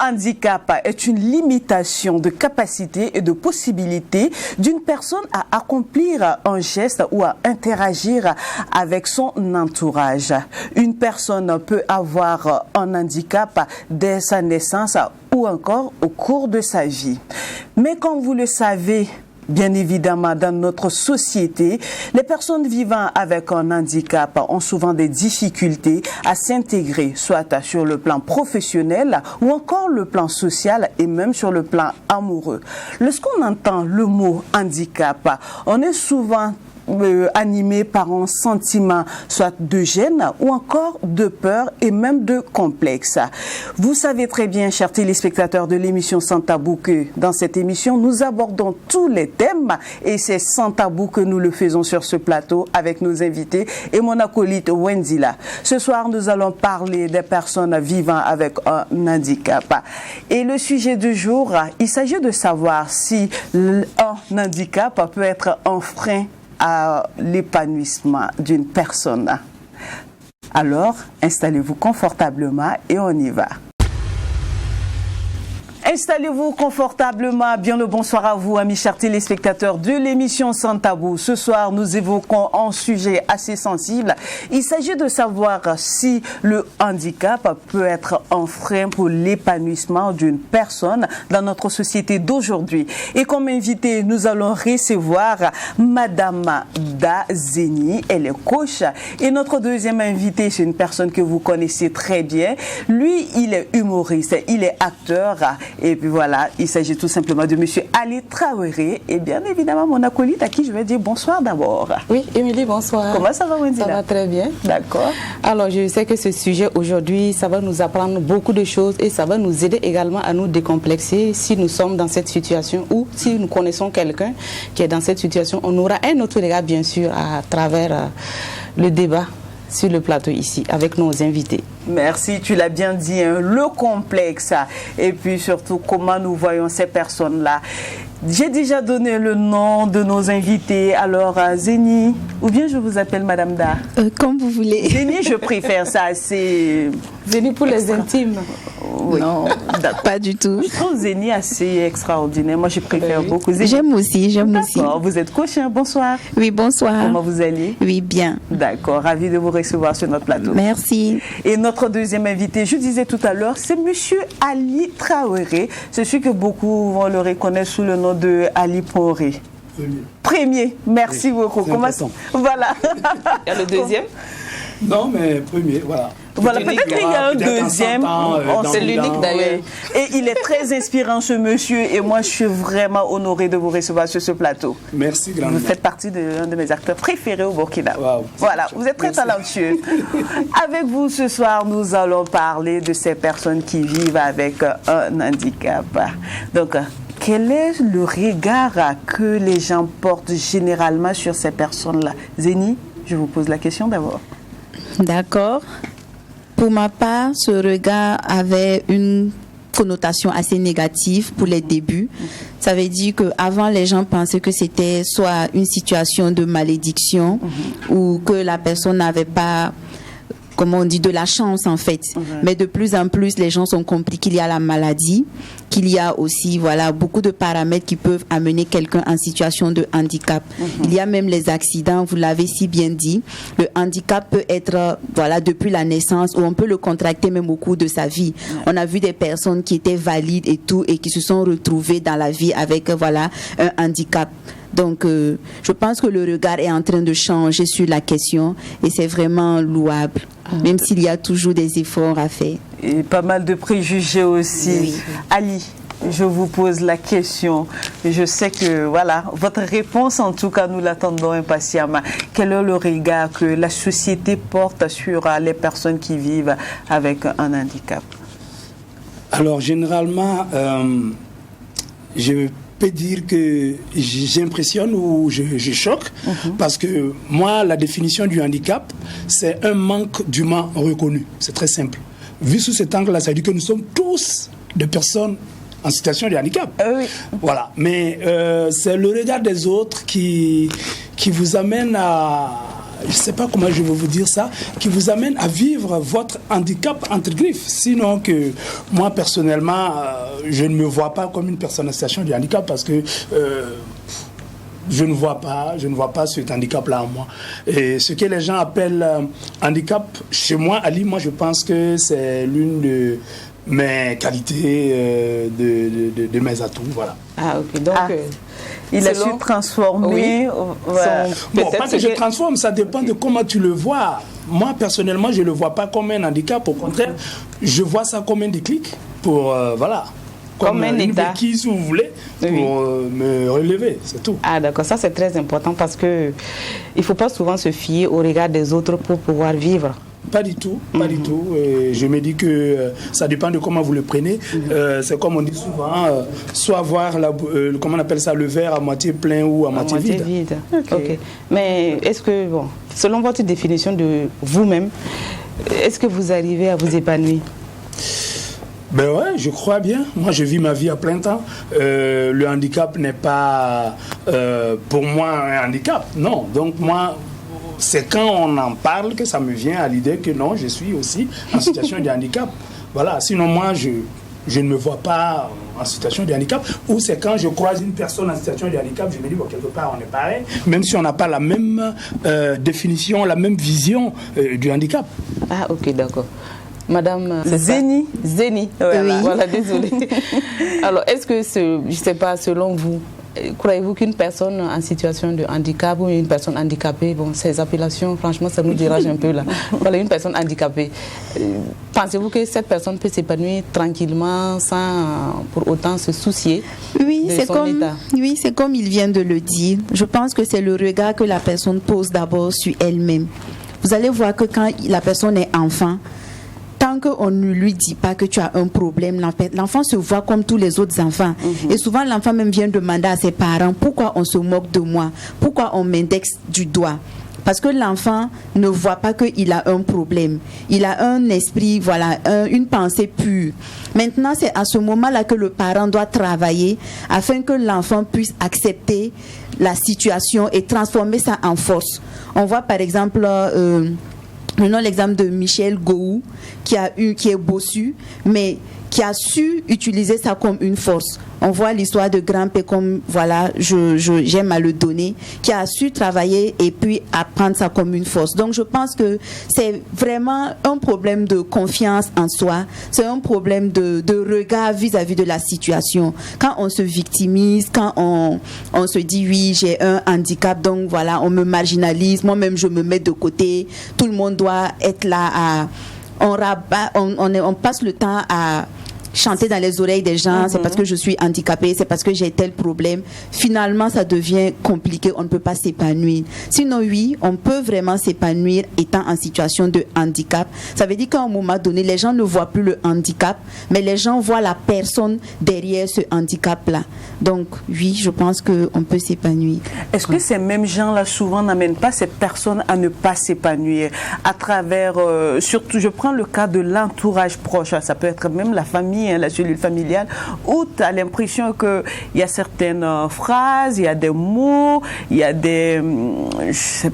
handicap est une limitation de capacité et de possibilité d'une personne à accomplir un geste ou à interagir avec son entourage. Une personne peut avoir un handicap dès sa naissance ou encore au cours de sa vie. Mais comme vous le savez, bien évidemment, dans notre société, les personnes vivant avec un handicap ont souvent des difficultés à s'intégrer, soit sur le plan professionnel ou encore le plan social et même sur le plan amoureux. Lorsqu'on entend le mot handicap, on est souvent animé par un sentiment soit de gêne ou encore de peur et même de complexe. Vous savez très bien, chers téléspectateurs de l'émission Sans Tabou, que dans cette émission, nous abordons tous les thèmes et c'est sans tabou que nous le faisons sur ce plateau avec nos invités et mon acolyte Wendila. Ce soir, nous allons parler des personnes vivant avec un handicap. Et le sujet du jour, il s'agit de savoir si un handicap peut être un frein à l'épanouissement d'une personne. Alors, installez-vous confortablement et on y va. Installez-vous confortablement. Bien le bonsoir à vous, amis chers téléspectateurs de l'émission Sans Tabou. Ce soir, nous évoquons un sujet assez sensible. Il s'agit de savoir si le handicap peut être un frein pour l'épanouissement d'une personne dans notre société d'aujourd'hui. Et comme invité, nous allons recevoir Madame Da Zeni. Elle est coach. Et notre deuxième invité, c'est une personne que vous connaissez très bien. Lui, il est humoriste, il est acteur. Et puis voilà, il s'agit tout simplement de Monsieur Ali Traoré et bien évidemment mon acolyte à qui je vais dire bonsoir d'abord. Oui, Émilie, bonsoir. Comment ça va, Wendy? Ça va très bien. D'accord. Alors, je sais que ce sujet aujourd'hui, ça va nous apprendre beaucoup de choses et ça va nous aider également à nous décomplexer si nous sommes dans cette situation ou si nous connaissons quelqu'un qui est dans cette situation. On aura un autre regard, bien sûr, à travers le débat sur le plateau ici, avec nos invités. Merci, tu l'as bien dit, hein, le complexe et puis surtout comment nous voyons ces personnes-là. J'ai déjà donné le nom de nos invités, alors Zeni, ou bien je vous appelle Madame Da? Comme vous voulez. Zeni, je préfère ça, c'est... Zeni pour les intimes. Oui. Non, pas du tout. Je trouve Zeni assez extraordinaire, moi je préfère beaucoup Zeni. J'aime aussi. D'accord, vous êtes coach, hein? Bonsoir. Oui, bonsoir. Comment vous allez? Oui, bien. D'accord, ravi de vous recevoir sur notre plateau. Merci. Et notre deuxième invité, je disais tout à l'heure, c'est Monsieur Ali Traoré. C'est celui que beaucoup vont le reconnaître sous le nom de Ali Poré. Premier, merci beaucoup. Comment ça? Voilà. Il y a le deuxième? Non, mais premier, voilà. Voilà, peut-être qu'il y a un deuxième. C'est l'unique d'ailleurs. Et il est très inspirant ce monsieur et moi je suis vraiment honorée de vous recevoir sur ce plateau. Merci grandement. Vous faites partie d'un de mes acteurs préférés au Burkina. Wow. Voilà, vous êtes très talentueux. Avec vous ce soir, nous allons parler de ces personnes qui vivent avec un handicap. Donc, quel est le regard que les gens portent généralement sur ces personnes-là? Zeni, je vous pose la question d'abord. D'accord. Pour ma part, ce regard avait une connotation assez négative pour les débuts. Ça veut dire qu'avant, les gens pensaient que c'était soit une situation de malédiction ou que la personne n'avait pas, comment on dit, de la chance en fait. Mais de plus en plus, les gens ont compris qu'il y a la maladie, qu'il y a aussi beaucoup de paramètres qui peuvent amener quelqu'un en situation de handicap. Il y a même les accidents, vous l'avez si bien dit. Le handicap peut être depuis la naissance ou on peut le contracter même au cours de sa vie. On a vu des personnes qui étaient valides et tout et qui se sont retrouvées dans la vie avec un handicap. Donc, je pense que le regard est en train de changer sur la question et c'est vraiment louable, même s'il y a toujours des efforts à faire. Et pas mal de préjugés aussi. Oui. Ali, je vous pose la question. Je sais que, votre réponse, en tout cas, nous l'attendons impatiemment. Quel est le regard que la société porte sur les personnes qui vivent avec un handicap? Alors, généralement, je peux dire que j'impressionne ou je choque parce que moi, la définition du handicap, c'est un manque d'humain reconnu. C'est très simple. Vu sous cet angle-là, ça veut dire que nous sommes tous des personnes en situation de handicap. Oui. Voilà. Mais c'est le regard des autres qui vous amène à je ne sais pas comment je vais vous dire ça, qui vous amène à vivre votre handicap entre griffes. Sinon que moi, personnellement, je ne me vois pas comme une personne en situation de handicap parce que je ne vois pas cet handicap-là en moi. Et ce que les gens appellent handicap, chez moi, Ali, moi, je pense que c'est l'une de mes qualités, de mes atouts, voilà. Ah, ok. Donc, il a su transformer. Bon, pas que je transforme, ça dépend de comment tu le vois. Moi, personnellement, je ne le vois pas comme un handicap. Au contraire, je vois ça comme un déclic pour, voilà. Comme un une béquille, si vous voulez, pour me relever, c'est tout. Ah d'accord, ça c'est très important parce que il ne faut pas souvent se fier au regard des autres pour pouvoir vivre. Pas du tout, pas du tout. Je me dis que ça dépend de comment vous le prenez. C'est comme on dit souvent, soit voir, comment on appelle ça, le verre à moitié plein ou à moitié vide. Okay. Mais est-ce que, bon, selon votre définition de vous-même, est-ce que vous arrivez à vous épanouir? Ben ouais, je crois bien. Moi, je vis ma vie à plein temps. Le handicap n'est pas pour moi un handicap, non. Donc moi, c'est quand on en parle que ça me vient à l'idée que non, je suis aussi en situation de handicap. Voilà. Sinon moi, je ne me vois pas en situation de handicap. Ou c'est quand je croise une personne en situation de handicap, je me dis bon, quelque part on est pareil, même si on n'a pas la même définition, la même vision du handicap. Ah ok, d'accord. Madame Zéni. Voilà, désolée. Alors, est-ce que, je ne sais pas, selon vous, croyez-vous qu'une personne en situation de handicap ou une personne handicapée, bon, ces appellations, franchement, ça nous dérange un peu là. Voilà, une personne handicapée. Pensez-vous que cette personne peut s'épanouir tranquillement sans pour autant se soucier de son état? Oui, c'est comme il vient de le dire. Je pense que c'est le regard que la personne pose d'abord sur elle-même. Vous allez voir que quand la personne est enfant, tant qu'on ne lui dit pas que tu as un problème, l'enfant se voit comme tous les autres enfants. Et souvent, l'enfant même vient demander à ses parents pourquoi on se moque de moi, pourquoi on m'indexe du doigt. Parce que l'enfant ne voit pas qu'il a un problème. Il a un esprit, voilà, une pensée pure. Maintenant, c'est à ce moment-là que le parent doit travailler afin que l'enfant puisse accepter la situation et transformer ça en force. On voit par exemple... Prenons l'exemple de Michel Gou, qui est bossu, mais qui a su utiliser ça comme une force. On voit l'histoire de Grand-Pé comme, voilà, j'aime à le donner, qui a su travailler et puis apprendre ça comme une force. Donc je pense que c'est vraiment un problème de confiance en soi, c'est un problème de regard vis-à-vis de la situation. Quand on se victimise, quand on se dit oui, j'ai un handicap, donc voilà, on me marginalise, moi-même je me mets de côté, tout le monde doit être là on passe le temps à chanter dans les oreilles des gens, c'est parce que je suis handicapée, c'est parce que j'ai tel problème. Finalement, ça devient compliqué, on ne peut pas s'épanouir. Sinon, oui, on peut vraiment s'épanouir étant en situation de handicap. Ça veut dire qu'à un moment donné, les gens ne voient plus le handicap, mais les gens voient la personne derrière ce handicap-là. Donc, oui, je pense qu'on peut s'épanouir. Est-ce que ces mêmes gens-là, souvent, n'amènent pas ces personnes à ne pas s'épanouir à travers, surtout, je prends le cas de l'entourage proche, ça peut être même la famille, la cellule familiale, où tu as l'impression qu'il y a certaines phrases, il y a des mots, il y a des...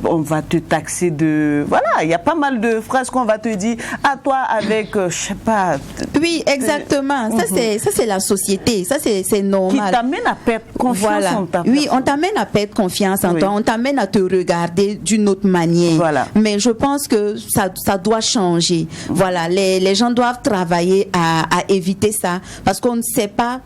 on va te taxer de... Voilà, il y a pas mal de phrases qu'on va te dire, à toi avec, je sais pas... Oui, exactement. Ça, c'est la société. Ça, c'est normal. Qui t'amène à perdre confiance en ta personne. Oui, on t'amène à perdre confiance en toi. On t'amène à te regarder d'une autre manière. Voilà. Mais je pense que ça doit changer. Voilà, les gens doivent travailler à éviter ça, parce qu'on ne sait pas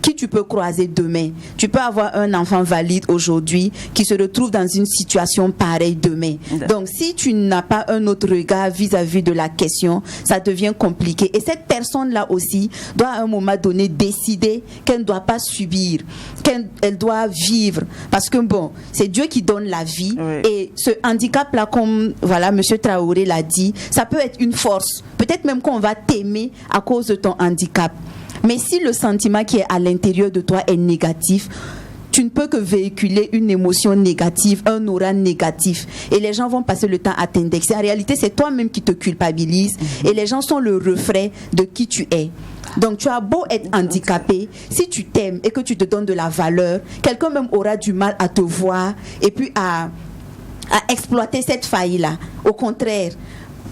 qui tu peux croiser demain. Tu peux avoir un enfant valide aujourd'hui qui se retrouve dans une situation pareille demain. Donc, si tu n'as pas un autre regard vis-à-vis de la question, ça devient compliqué. Et cette personne-là aussi doit à un moment donné décider qu'elle ne doit pas subir, qu'elle doit vivre. Parce que bon, c'est Dieu qui donne la vie. Oui. Et ce handicap-là, comme voilà, M. Traoré l'a dit, ça peut être une force. Peut-être même qu'on va t'aimer à cause de ton handicap. Mais si le sentiment qui est à l'intérieur de toi est négatif, tu ne peux que véhiculer une émotion négative, un aura négatif. Et les gens vont passer le temps à t'indexer. En réalité, c'est toi-même qui te culpabilise. Et les gens sont le reflet de qui tu es. Donc, tu as beau être handicapé, si tu t'aimes et que tu te donnes de la valeur, quelqu'un même aura du mal à te voir et puis à à exploiter cette faille-là. Au contraire,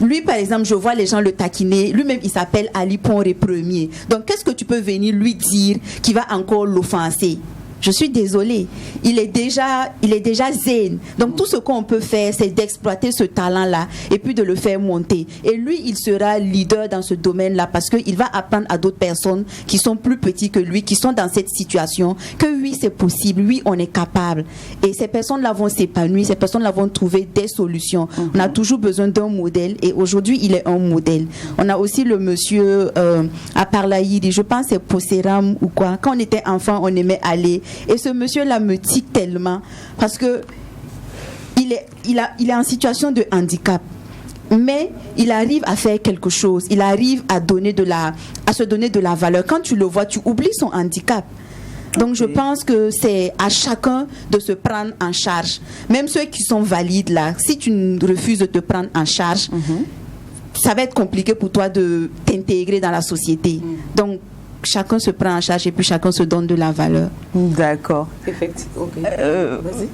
lui, par exemple, je vois les gens le taquiner. Lui-même, il s'appelle Ali Ponré Premier. Donc, qu'est-ce que tu peux venir lui dire qui va encore l'offenser? Je suis désolée. Il est déjà zen. Donc, tout ce qu'on peut faire, c'est d'exploiter ce talent-là et puis de le faire monter. Et lui, il sera leader dans ce domaine-là parce qu'il va apprendre à d'autres personnes qui sont plus petits que lui, qui sont dans cette situation, que oui, c'est possible. Oui, on est capable. Et ces personnes-là vont s'épanouir. Ces personnes-là vont trouver des solutions. On a toujours besoin d'un modèle et aujourd'hui, il est un modèle. On a aussi le monsieur à Parlaïdi, je pense que c'est Posseram ou quoi. Quand on était enfant, on aimait aller. Et ce monsieur-là me tique tellement parce que il est en situation de handicap, mais il arrive à faire quelque chose. Il arrive à se donner de la valeur. Quand tu le vois, tu oublies son handicap. Donc je pense que c'est à chacun de se prendre en charge. Même ceux qui sont valides là, si tu refuses de te prendre en charge, ça va être compliqué pour toi de t'intégrer dans la société. Donc chacun se prend en charge et puis chacun se donne de la valeur. D'accord. Effectivement.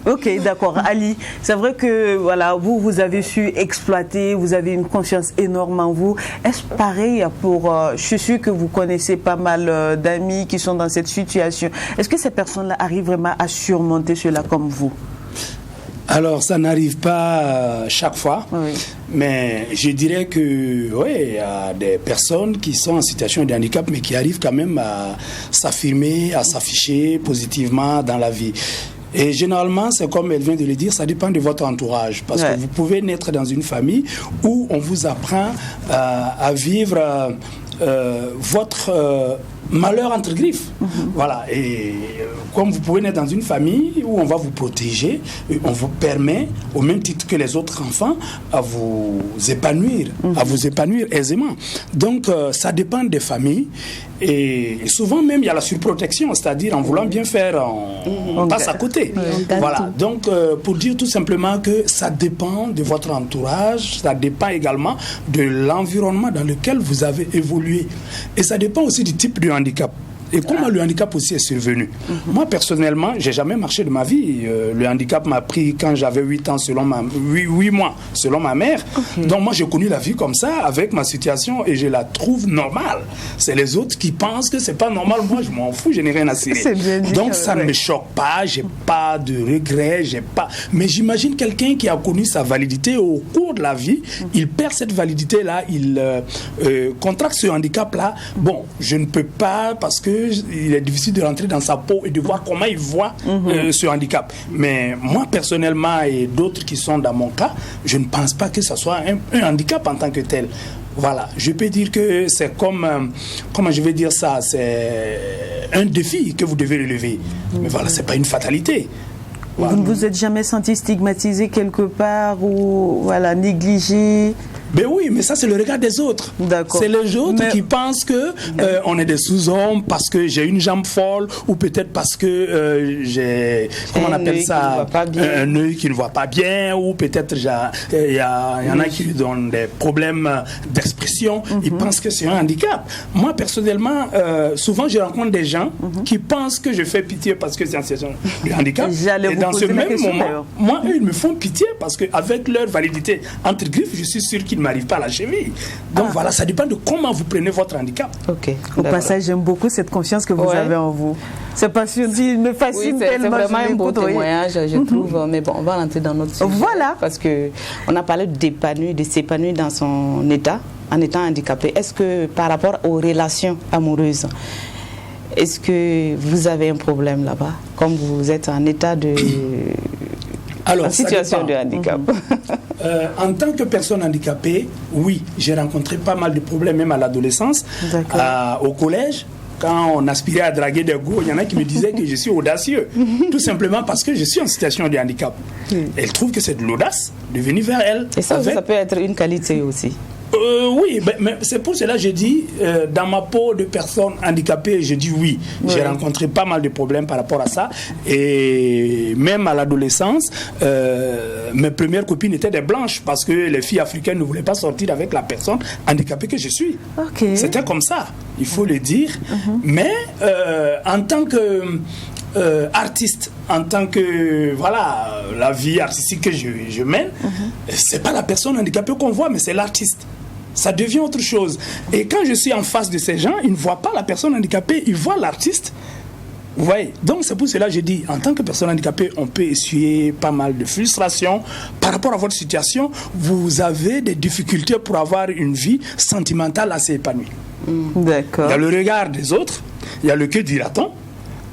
Ok, d'accord. Ali, c'est vrai que voilà, vous avez su exploiter, vous avez une confiance énorme en vous. Est-ce pareil pour... je suis sûre que vous connaissez pas mal d'amis qui sont dans cette situation. Est-ce que ces personnes-là arrivent vraiment à surmonter cela comme vous? Alors, ça n'arrive pas chaque fois, oui. Mais je dirais que il y a des personnes qui sont en situation de handicap, mais qui arrivent quand même à s'affirmer, à s'afficher positivement dans la vie. Et généralement, c'est comme elle vient de le dire, ça dépend de votre entourage. Parce que vous pouvez naître dans une famille où on vous apprend à vivre votre... malheur entre griffes. Voilà. Et comme vous pouvez naître dans une famille où on va vous protéger, on vous permet, au même titre que les autres enfants, à vous épanouir aisément. Donc, ça dépend des familles. Et souvent même, il y a la surprotection, c'est-à-dire en voulant bien faire, on passe à côté. Voilà. Donc, pour dire tout simplement que ça dépend de votre entourage, ça dépend également de l'environnement dans lequel vous avez évolué. Et ça dépend aussi du type de handicap. Et comment le handicap aussi est survenu. Moi, personnellement, j'ai jamais marché de ma vie. Le handicap m'a pris quand j'avais 8 ans, 8 mois, selon ma mère. Donc, moi, j'ai connu la vie comme ça, avec ma situation, et je la trouve normale. C'est les autres qui pensent que c'est pas normal. Moi, je m'en fous, je n'ai rien à cirer. Donc, ça ne me choque pas, j'ai pas de regrets, mais j'imagine quelqu'un qui a connu sa validité au cours de la vie, il perd cette validité-là, il contracte ce handicap-là. Bon, je ne peux pas, parce que il est difficile de rentrer dans sa peau et de voir comment il voit ce handicap. Mais moi, personnellement, et d'autres qui sont dans mon cas, je ne pense pas que ce soit un handicap en tant que tel. Voilà, je peux dire que c'est comme, comment je vais dire ça, c'est un défi que vous devez relever. Mais voilà, c'est pas une fatalité. Voilà. Vous ne vous êtes jamais senti stigmatisé quelque part ou voilà, négligé? Ben oui, mais ça c'est le regard des autres. D'accord. C'est les autres qui pensent que on est des sous-hommes parce que j'ai une jambe folle ou peut-être parce que j'ai, comment on appelle ça, un œil qui ne voit pas bien, ou peut-être il y en a qui ont des problèmes d'expression. Ils pensent que c'est un handicap. Moi personnellement, souvent je rencontre des gens qui pensent que je fais pitié parce que c'est une situation de handicap. Et dans ce même moment, moi eux ils me font pitié parce que avec leur validité entre griffes, je suis sûr qu'ils m'arrive pas à la cheville. Donc voilà, ça dépend de comment vous prenez votre handicap. Au passage, j'aime beaucoup cette confiance que vous avez en vous. C'est passionnant, il me fascine tellement. C'est vraiment un beau témoignage, je trouve. Mais bon, on va rentrer dans notre sujet. Voilà. Parce qu'on a parlé d'épanouir, de s'épanouir dans son état, en étant handicapé. Est-ce que par rapport aux relations amoureuses, est-ce que vous avez un problème là-bas, comme vous êtes en état de... Alors, en situation de handicap. En tant que personne handicapée, oui, j'ai rencontré pas mal de problèmes, même à l'adolescence, au collège. Quand on aspirait à draguer des go, il y en a qui me disaient que je suis audacieux. Tout simplement parce que je suis en situation de handicap. Elles trouvent que c'est de l'audace de venir vers elles. Et ça peut être une qualité aussi. Oui, mais c'est pour cela que je dis, dans ma peau de personne handicapée, je dis oui. J'ai rencontré pas mal de problèmes par rapport à ça. Et même à l'adolescence, mes premières copines étaient des blanches parce que les filles africaines ne voulaient pas sortir avec la personne handicapée que je suis. C'était comme ça, il faut le dire. Mais en tant que artiste, en tant que voilà la vie artistique que je mène, c'est pas la personne handicapée qu'on voit, mais c'est l'artiste. Ça devient autre chose. Et quand je suis en face de ces gens, ils ne voient pas la personne handicapée, ils voient l'artiste. Vous voyez, donc c'est pour cela que je dis, en tant que personne handicapée, on peut essuyer pas mal de frustration. Par rapport à votre situation, vous avez des difficultés pour avoir une vie sentimentale assez épanouie. D'accord. Il y a le regard des autres, il y a le que dira-t-on.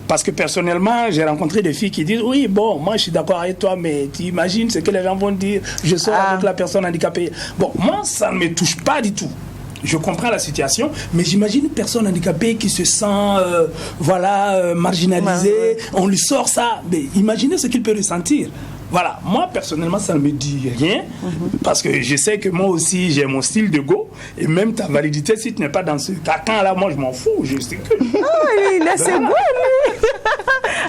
Parce que personnellement, j'ai rencontré des filles qui disent, oui, bon, moi je suis d'accord avec toi, mais tu imagines ce que les gens vont dire, je sors avec la personne handicapée. Bon, moi, ça ne me touche pas du tout. Je comprends la situation, mais j'imagine une personne handicapée qui se sent marginalisée, on lui sort ça, mais imaginez ce qu'il peut ressentir. Voilà, moi personnellement ça ne me dit rien, parce que je sais que moi aussi j'ai mon style de go, et même ta validité, si tu n'es pas dans ce cacan là, moi je m'en fous, je sais que... il a ses goûts, lui.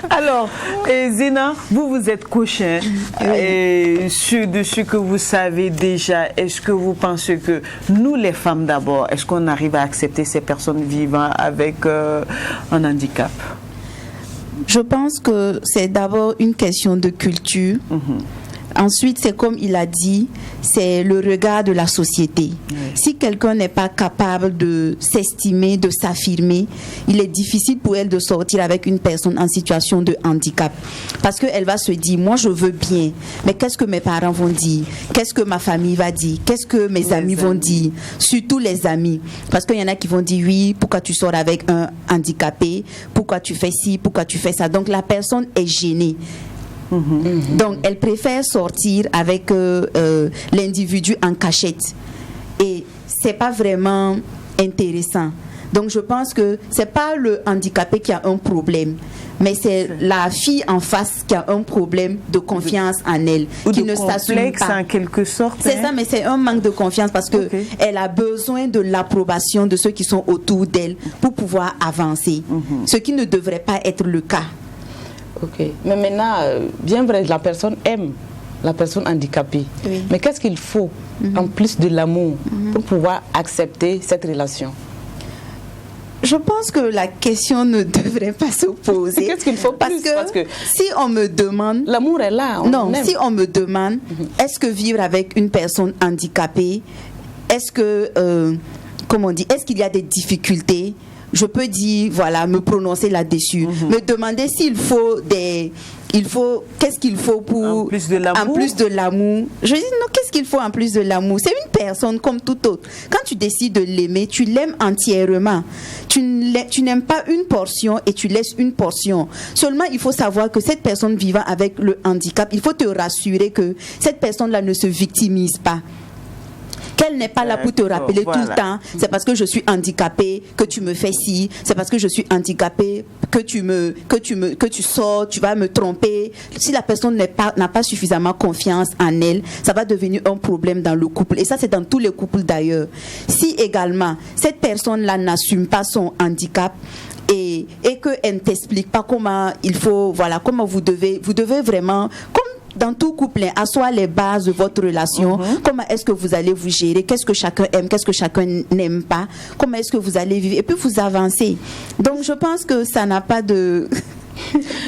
Alors, Zéna, vous êtes coach, et de ce que vous savez déjà, est-ce que vous pensez que nous les femmes d'abord, est-ce qu'on arrive à accepter ces personnes vivant avec un handicap? Je pense que c'est d'abord une question de culture. Ensuite, c'est comme il a dit, c'est le regard de la société. Si quelqu'un n'est pas capable de s'estimer, de s'affirmer, il est difficile pour elle de sortir avec une personne en situation de handicap. Parce qu'elle va se dire, moi je veux bien, mais qu'est-ce que mes parents vont dire? Qu'est-ce que ma famille va dire? Qu'est-ce que mes amis vont dire? Surtout les amis. Parce qu'il y en a qui vont dire, oui, pourquoi tu sors avec un handicapé? Pourquoi tu fais ci? Pourquoi tu fais ça? Donc la personne est gênée. Donc elle préfère sortir avec l'individu en cachette, et c'est pas vraiment intéressant. Donc je pense que c'est pas le handicapé qui a un problème, mais c'est la fille en face qui a un problème de confiance en elle, qui ne s'assume pas. En quelque sorte. C'est ça, mais c'est un manque de confiance, parce que elle a besoin de l'approbation de ceux qui sont autour d'elle pour pouvoir avancer, ce qui ne devrait pas être le cas. Ok, mais maintenant, bien vrai, la personne aime la personne handicapée. Mais qu'est-ce qu'il faut, en plus de l'amour, pour pouvoir accepter cette relation? Je pense que la question ne devrait pas se poser. Qu'est-ce qu'il faut parce que si on me demande... L'amour est là. Si on me demande, est-ce que vivre avec une personne handicapée, est-ce que, est-ce qu'il y a des difficultés? Je peux dire, voilà, me prononcer là-dessus. Me demander qu'est-ce qu'il faut pour... En plus de l'amour. Je dis, non, qu'est-ce qu'il faut en plus de l'amour? C'est une personne comme toute autre. Quand tu décides de l'aimer, tu l'aimes entièrement. Tu n'aimes pas une portion et tu laisses une portion. Seulement, il faut savoir que cette personne vivant avec le handicap, il faut te rassurer que cette personne-là ne se victimise pas. Qu'elle n'est pas là pour te rappeler tout le temps, c'est parce que je suis handicapée que tu me fais ci, c'est parce que je suis handicapée que tu sors, tu vas me tromper. Si la personne n'a pas suffisamment confiance en elle, ça va devenir un problème dans le couple. Et ça, c'est dans tous les couples d'ailleurs. Si également, cette personne-là n'assume pas son handicap, et qu'elle ne t'explique pas comment il faut, comment vous devez vraiment, comme dans tout couple, asseoir les bases de votre relation. Comment est-ce que vous allez vous gérer? Qu'est-ce que chacun aime? Qu'est-ce que chacun n'aime pas? Comment est-ce que vous allez vivre? Et puis vous avancez. Donc je pense que ça n'a pas de...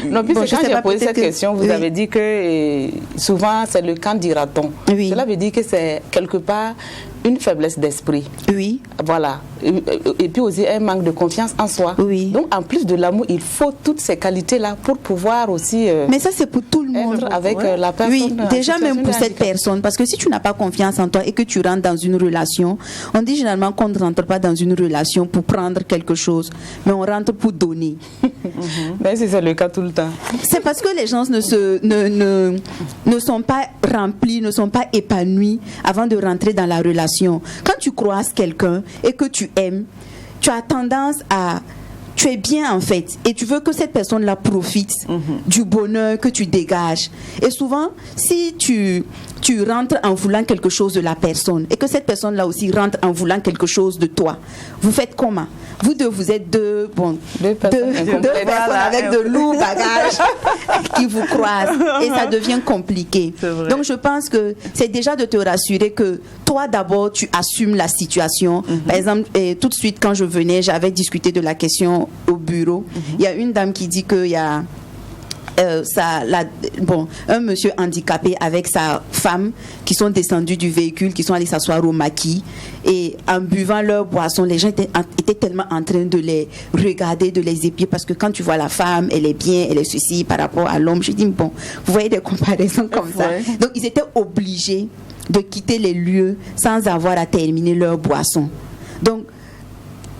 Non, puis quand j'ai posé cette question, vous avez dit que souvent c'est le quand dira-t-on. Cela veut dire que c'est quelque part une faiblesse d'esprit. Oui. Voilà. Et puis aussi un manque de confiance en soi. Oui. Donc en plus de l'amour, il faut toutes ces qualités-là pour pouvoir aussi... Mais ça c'est pour tout le monde. Avec la personne. Oui, déjà même pour cette personne. Parce que si tu n'as pas confiance en toi et que tu rentres dans une relation, on dit généralement qu'on ne rentre pas dans une relation pour prendre quelque chose, mais on rentre pour donner. Mais c'est le cas tout le temps. C'est parce que les gens ne sont pas remplis, ne sont pas épanouis avant de rentrer dans la relation. Quand tu croises quelqu'un et que tu aimes, tu as tendance à... Tu es bien en fait et tu veux que cette personne-là profite du bonheur que tu dégages. Et souvent, si tu rentres en voulant quelque chose de la personne et que cette personne-là aussi rentre en voulant quelque chose de toi, vous faites comment? Vous deux, vous êtes deux personnes avec de lourds bagages qui vous croisent et ça devient compliqué. Donc je pense que c'est déjà de te rassurer que toi d'abord tu assumes la situation. Par exemple, tout de suite quand je venais, j'avais discuté de la question au bureau. Il y a une dame qui dit qu'il y a un monsieur handicapé avec sa femme qui sont descendus du véhicule, qui sont allés s'asseoir au maquis, et en buvant leur boisson, les gens étaient tellement en train de les regarder, de les épier, parce que quand tu vois la femme, elle est bien, elle est ceci par rapport à l'homme, je dis bon, vous voyez des comparaisons comme ça. Donc ils étaient obligés de quitter les lieux sans avoir à terminer leur boisson. Donc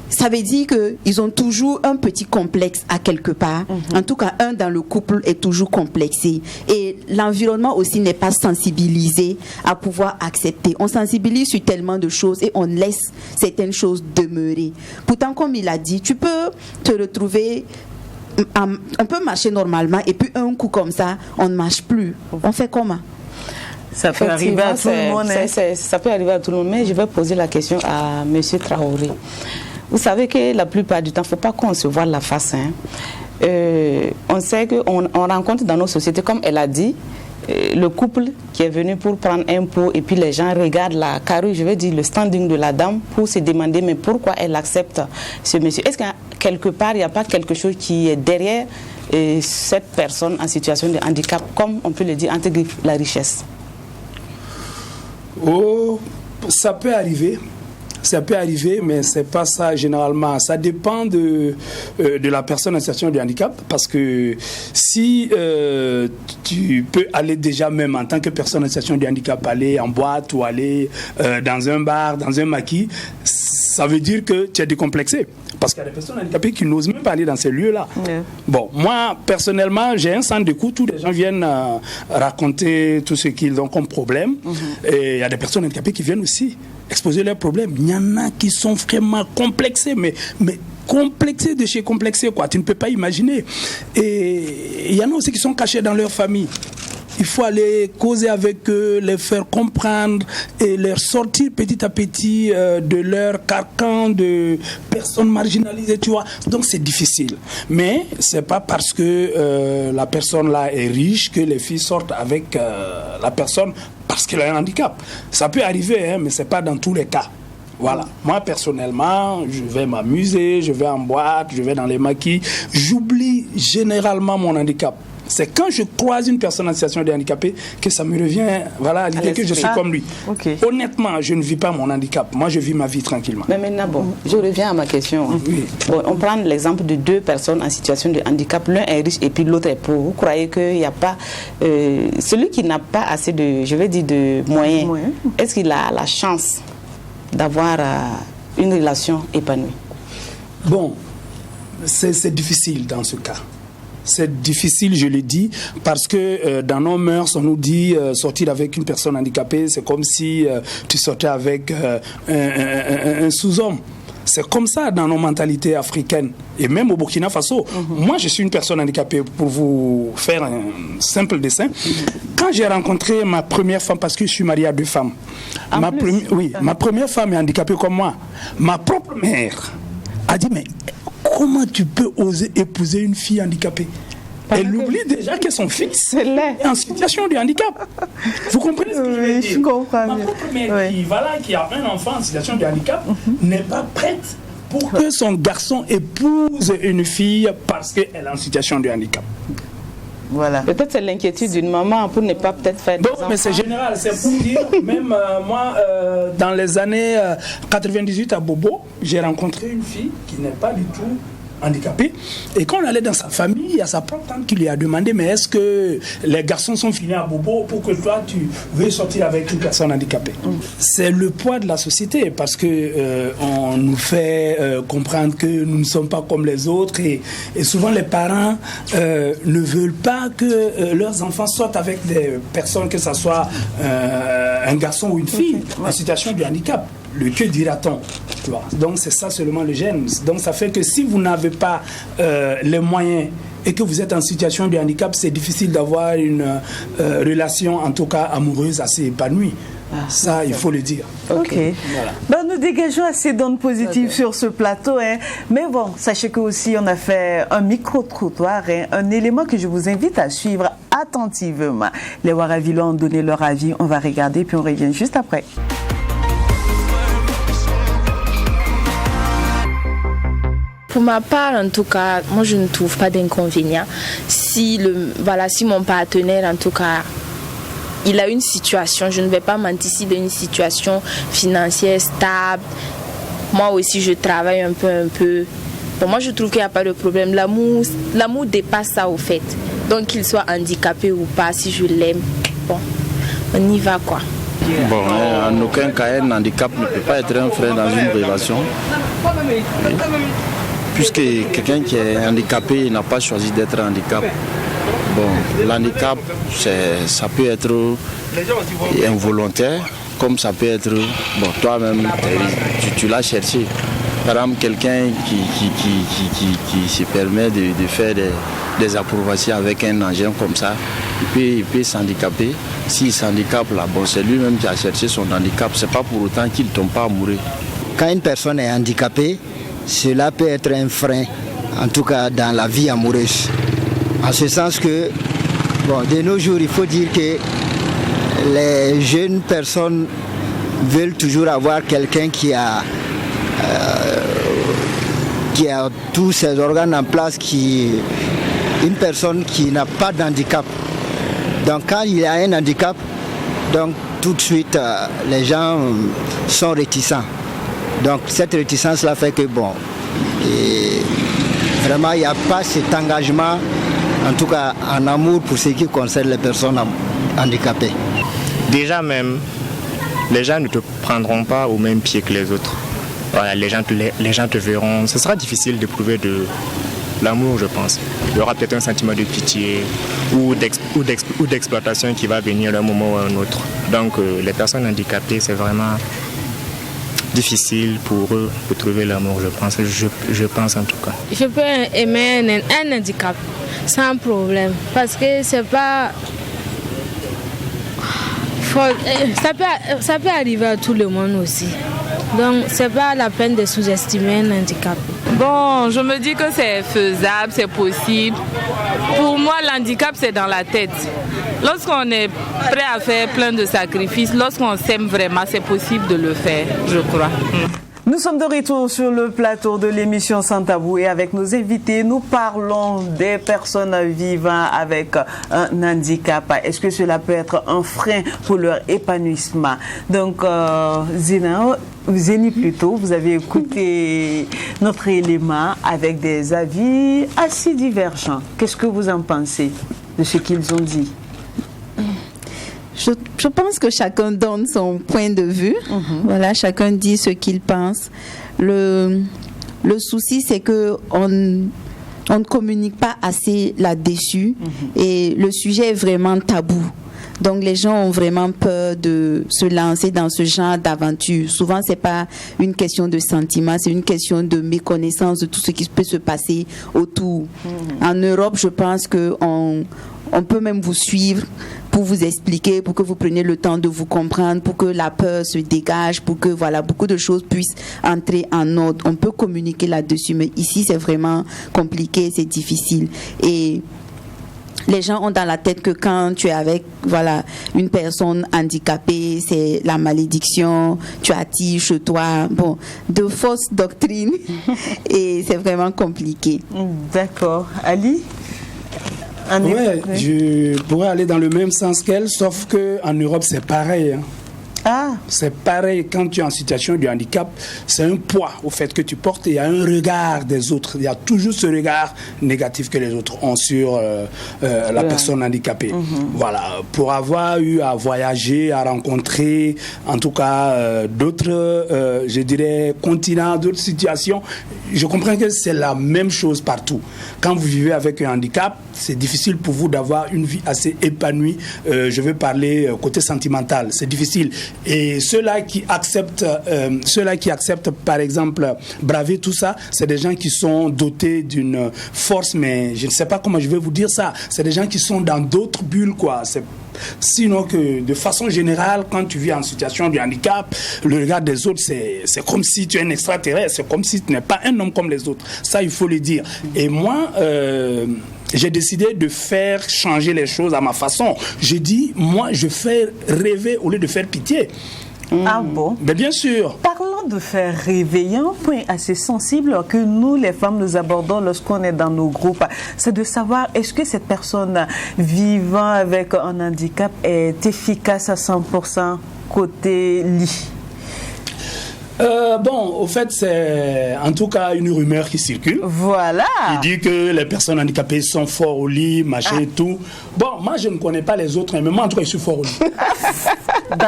ça veut dire qu'ils ont toujours un petit complexe à quelque part. En tout cas, un dans le couple est toujours complexé. Et l'environnement aussi n'est pas sensibilisé à pouvoir accepter. On sensibilise sur tellement de choses et on laisse certaines choses demeurer. Pourtant, comme il a dit, tu peux te retrouver... On peut marcher normalement et puis un coup comme ça, on ne marche plus. On fait comment? Ça peut arriver à tout le monde. Ça peut arriver à tout le monde, mais je vais poser la question à M. Traoré. Vous savez que la plupart du temps, il ne faut pas qu'on se voit la face. On sait qu'on rencontre dans nos sociétés, comme elle a dit, le couple qui est venu pour prendre un pot et puis les gens regardent la carrure, je vais dire le standing de la dame pour se demander mais pourquoi elle accepte ce monsieur. Est-ce qu'à quelque part, il n'y a pas quelque chose qui est derrière cette personne en situation de handicap, comme on peut le dire, entre la richesse? Oh, ça peut arriver. Ça peut arriver, mais c'est pas ça généralement. Ça dépend de la personne en situation de handicap, parce que si tu peux aller déjà même en tant que personne en situation de handicap, aller en boîte ou aller dans un bar, dans un maquis, ça veut dire que tu es décomplexé. Parce qu'il y a des personnes handicapées qui n'osent même pas aller dans ces lieux-là. Bon, moi, personnellement, j'ai un centre d'écoute où les gens viennent raconter tout ce qu'ils ont comme problème. Et il y a des personnes handicapées qui viennent aussi exposer leurs problèmes. Il y en a qui sont vraiment complexés, mais complexés de chez complexés, quoi. Tu ne peux pas imaginer. Et il y en a aussi qui sont cachés dans leur famille. Il faut aller causer avec eux, les faire comprendre et les sortir petit à petit de leur carcan de personnes marginalisées, tu vois. Donc c'est difficile. Mais c'est pas parce que la personne là est riche que les filles sortent avec la personne parce qu'elle a un handicap. Ça peut arriver, hein, mais c'est pas dans tous les cas. Voilà. Moi, personnellement, je vais m'amuser, je vais en boîte, je vais dans les maquis. J'oublie généralement mon handicap. C'est quand je croise une personne en situation de handicapé que ça me revient, voilà, l'idée que je suis comme lui. Honnêtement, je ne vis pas mon handicap. Moi, je vis ma vie tranquillement. Mais maintenant, bon, je reviens à ma question. Oui. Bon, on prend l'exemple de deux personnes en situation de handicap. L'un est riche et puis l'autre est pauvre. Vous croyez qu'il n'y a pas... celui qui n'a pas assez de, je vais dire, de moyens, est-ce qu'il a la chance d'avoir une relation épanouie? Bon, c'est difficile dans ce cas. C'est difficile, je le dis, parce que dans nos mœurs, on nous dit sortir avec une personne handicapée, c'est comme si tu sortais avec un sous-homme. C'est comme ça dans nos mentalités africaines. Et même au Burkina Faso. Moi, je suis une personne handicapée. Pour vous faire un simple dessin, quand j'ai rencontré ma première femme, parce que je suis marié à deux femmes, ma première femme est handicapée comme moi. Ma propre mère a dit, mais comment tu peux oser épouser une fille handicapée? Elle oublie déjà que son fils est en situation de handicap. Vous comprenez ce que je veux dire? Je comprends. Ma propre mère qui a un enfant en situation de handicap n'est pas prête pour que son garçon épouse une fille parce qu'elle est en situation de handicap. Voilà. Peut-être c'est l'inquiétude d'une maman pour ne pas peut-être faire des enfants. Mais c'est général, c'est pour dire, même moi, dans les années 98 à Bobo, j'ai rencontré une fille qui n'est pas du tout handicapée. Et quand on allait dans sa famille, il y a sa propre tante qui lui a demandé, mais est-ce que les garçons sont finis à Bobo pour que toi, tu veuilles sortir avec une personne handicapée? C'est le poids de la société, parce que on nous fait comprendre que nous ne sommes pas comme les autres, et souvent les parents ne veulent pas que leurs enfants sortent avec des personnes, que ce soit un garçon ou une fille en situation de handicap. Le que dira-t-on? Donc c'est ça seulement le gène. Donc ça fait que si vous n'avez pas les moyens et que vous êtes en situation de handicap, c'est difficile d'avoir une relation, en tout cas amoureuse, assez épanouie. Ça, il faut le dire. Ok. Voilà. Ben, nous dégageons assez d'ondes positives sur ce plateau. Hein. Mais bon, sachez que aussi on a fait un micro-trottoir, hein, un élément que je vous invite à suivre attentivement. Les Waravilans ont donné leur avis. On va regarder puis on revient juste après. Pour ma part, en tout cas, moi je ne trouve pas d'inconvénient. Si mon partenaire, en tout cas, il a une situation, je ne vais pas mentir, s'il a une situation financière stable, moi aussi je travaille un peu. Bon, moi je trouve qu'il n'y a pas de problème. L'amour dépasse ça au fait. Donc qu'il soit handicapé ou pas, si je l'aime, bon, on y va quoi. Bon, en aucun cas, un handicap ne peut pas être un frein dans une relation. Oui. Puisque quelqu'un qui est handicapé n'a pas choisi d'être handicapé. Bon, l'handicap, ça peut être involontaire, comme ça peut être, bon, toi-même, tu l'as cherché. Par exemple, quelqu'un qui se permet de faire des approbations avec un engin comme ça, il peut s'handicaper. S'il s'handicape là, bon, c'est lui-même qui a cherché son handicap. C'est pas pour autant qu'il ne tombe pas amoureux. Quand une personne est handicapée, cela peut être un frein, en tout cas dans la vie amoureuse. En ce sens que, bon, de nos jours, il faut dire que les jeunes personnes veulent toujours avoir quelqu'un qui a tous ses organes en place, une personne qui n'a pas d'handicap. Donc quand il y a un handicap, donc tout de suite les gens sont réticents. Donc cette réticence-là fait que bon, vraiment il n'y a pas cet engagement, en tout cas en amour pour ce qui concerne les personnes handicapées. Déjà même, les gens ne te prendront pas au même pied que les autres. Voilà, les gens te verront. Ce sera difficile d'éprouver de l'amour, je pense. Il y aura peut-être un sentiment de pitié ou d'exploitation qui va venir d'un moment ou à un autre. Donc les personnes handicapées, c'est vraiment difficile pour eux de trouver l'amour, je pense en tout cas. Je peux aimer un handicap sans problème parce que c'est pas... Ça peut arriver à tout le monde aussi. Donc, c'est pas la peine de sous-estimer un handicap. Bon, je me dis que c'est faisable, c'est possible. Pour moi, l'handicap, c'est dans la tête. Lorsqu'on est prêt à faire plein de sacrifices, lorsqu'on s'aime vraiment, c'est possible de le faire, je crois. Nous sommes de retour sur le plateau de l'émission Sans Tabou et avec nos invités, nous parlons des personnes vivant avec un handicap. Est-ce que cela peut être un frein pour leur épanouissement? Donc, Zénie plutôt, vous avez écouté notre élément avec des avis assez divergents. Qu'est-ce que vous en pensez de ce qu'ils ont dit? Je pense que chacun donne son point de vue. Voilà, chacun dit ce qu'il pense. Le souci, c'est que on ne communique pas assez là-dessus et le sujet est vraiment tabou. Donc les gens ont vraiment peur de se lancer dans ce genre d'aventure. Souvent, c'est pas une question de sentiment, c'est une question de méconnaissance de tout ce qui peut se passer autour. En Europe, je pense que on peut même vous suivre pour vous expliquer, pour que vous preniez le temps de vous comprendre, pour que la peur se dégage, pour que voilà, beaucoup de choses puissent entrer en ordre. On peut communiquer là-dessus, mais ici, c'est vraiment compliqué, c'est difficile. Et les gens ont dans la tête que quand tu es avec une personne handicapée, c'est la malédiction, tu attires chez toi, de fausses doctrines et c'est vraiment compliqué. D'accord. Ali? Ouais, je pourrais aller dans le même sens qu'elle, sauf qu'en Europe, c'est pareil. C'est pareil, quand tu es en situation de handicap, c'est un poids au fait que tu portes et il y a un regard des autres. Il y a toujours ce regard négatif que les autres ont sur la personne handicapée. Voilà, pour avoir eu à voyager, à rencontrer, en tout cas, d'autres, je dirais, continents, d'autres situations, je comprends que c'est la même chose partout. Quand vous vivez avec un handicap, c'est difficile pour vous d'avoir une vie assez épanouie. Je veux parler côté sentimental, c'est difficile. Et ceux-là qui acceptent, par exemple, braver tout ça, c'est des gens qui sont dotés d'une force, mais je ne sais pas comment je vais vous dire ça. C'est des gens qui sont dans d'autres bulles, quoi. Sinon que, de façon générale, quand tu vis en situation de handicap, le regard des autres, c'est comme si tu es un extraterrestre, c'est comme si tu n'es pas un homme comme les autres. Ça, il faut le dire. Et moi, j'ai décidé de faire changer les choses à ma façon. J'ai dit, moi, je fais rêver au lieu de faire pitié. Ah bon? Mais bien sûr. Parlons avant de faire rêver, il y a un point assez sensible que nous, les femmes, nous abordons lorsqu'on est dans nos groupes. C'est de savoir est-ce que cette personne vivant avec un handicap est efficace à 100% côté lit. Au fait, c'est en tout cas une rumeur qui circule. Voilà. Qui dit que les personnes handicapées sont forts au lit, machin et tout. Bon, moi, je ne connais pas les autres, mais moi, en tout cas, je suis fort au lit.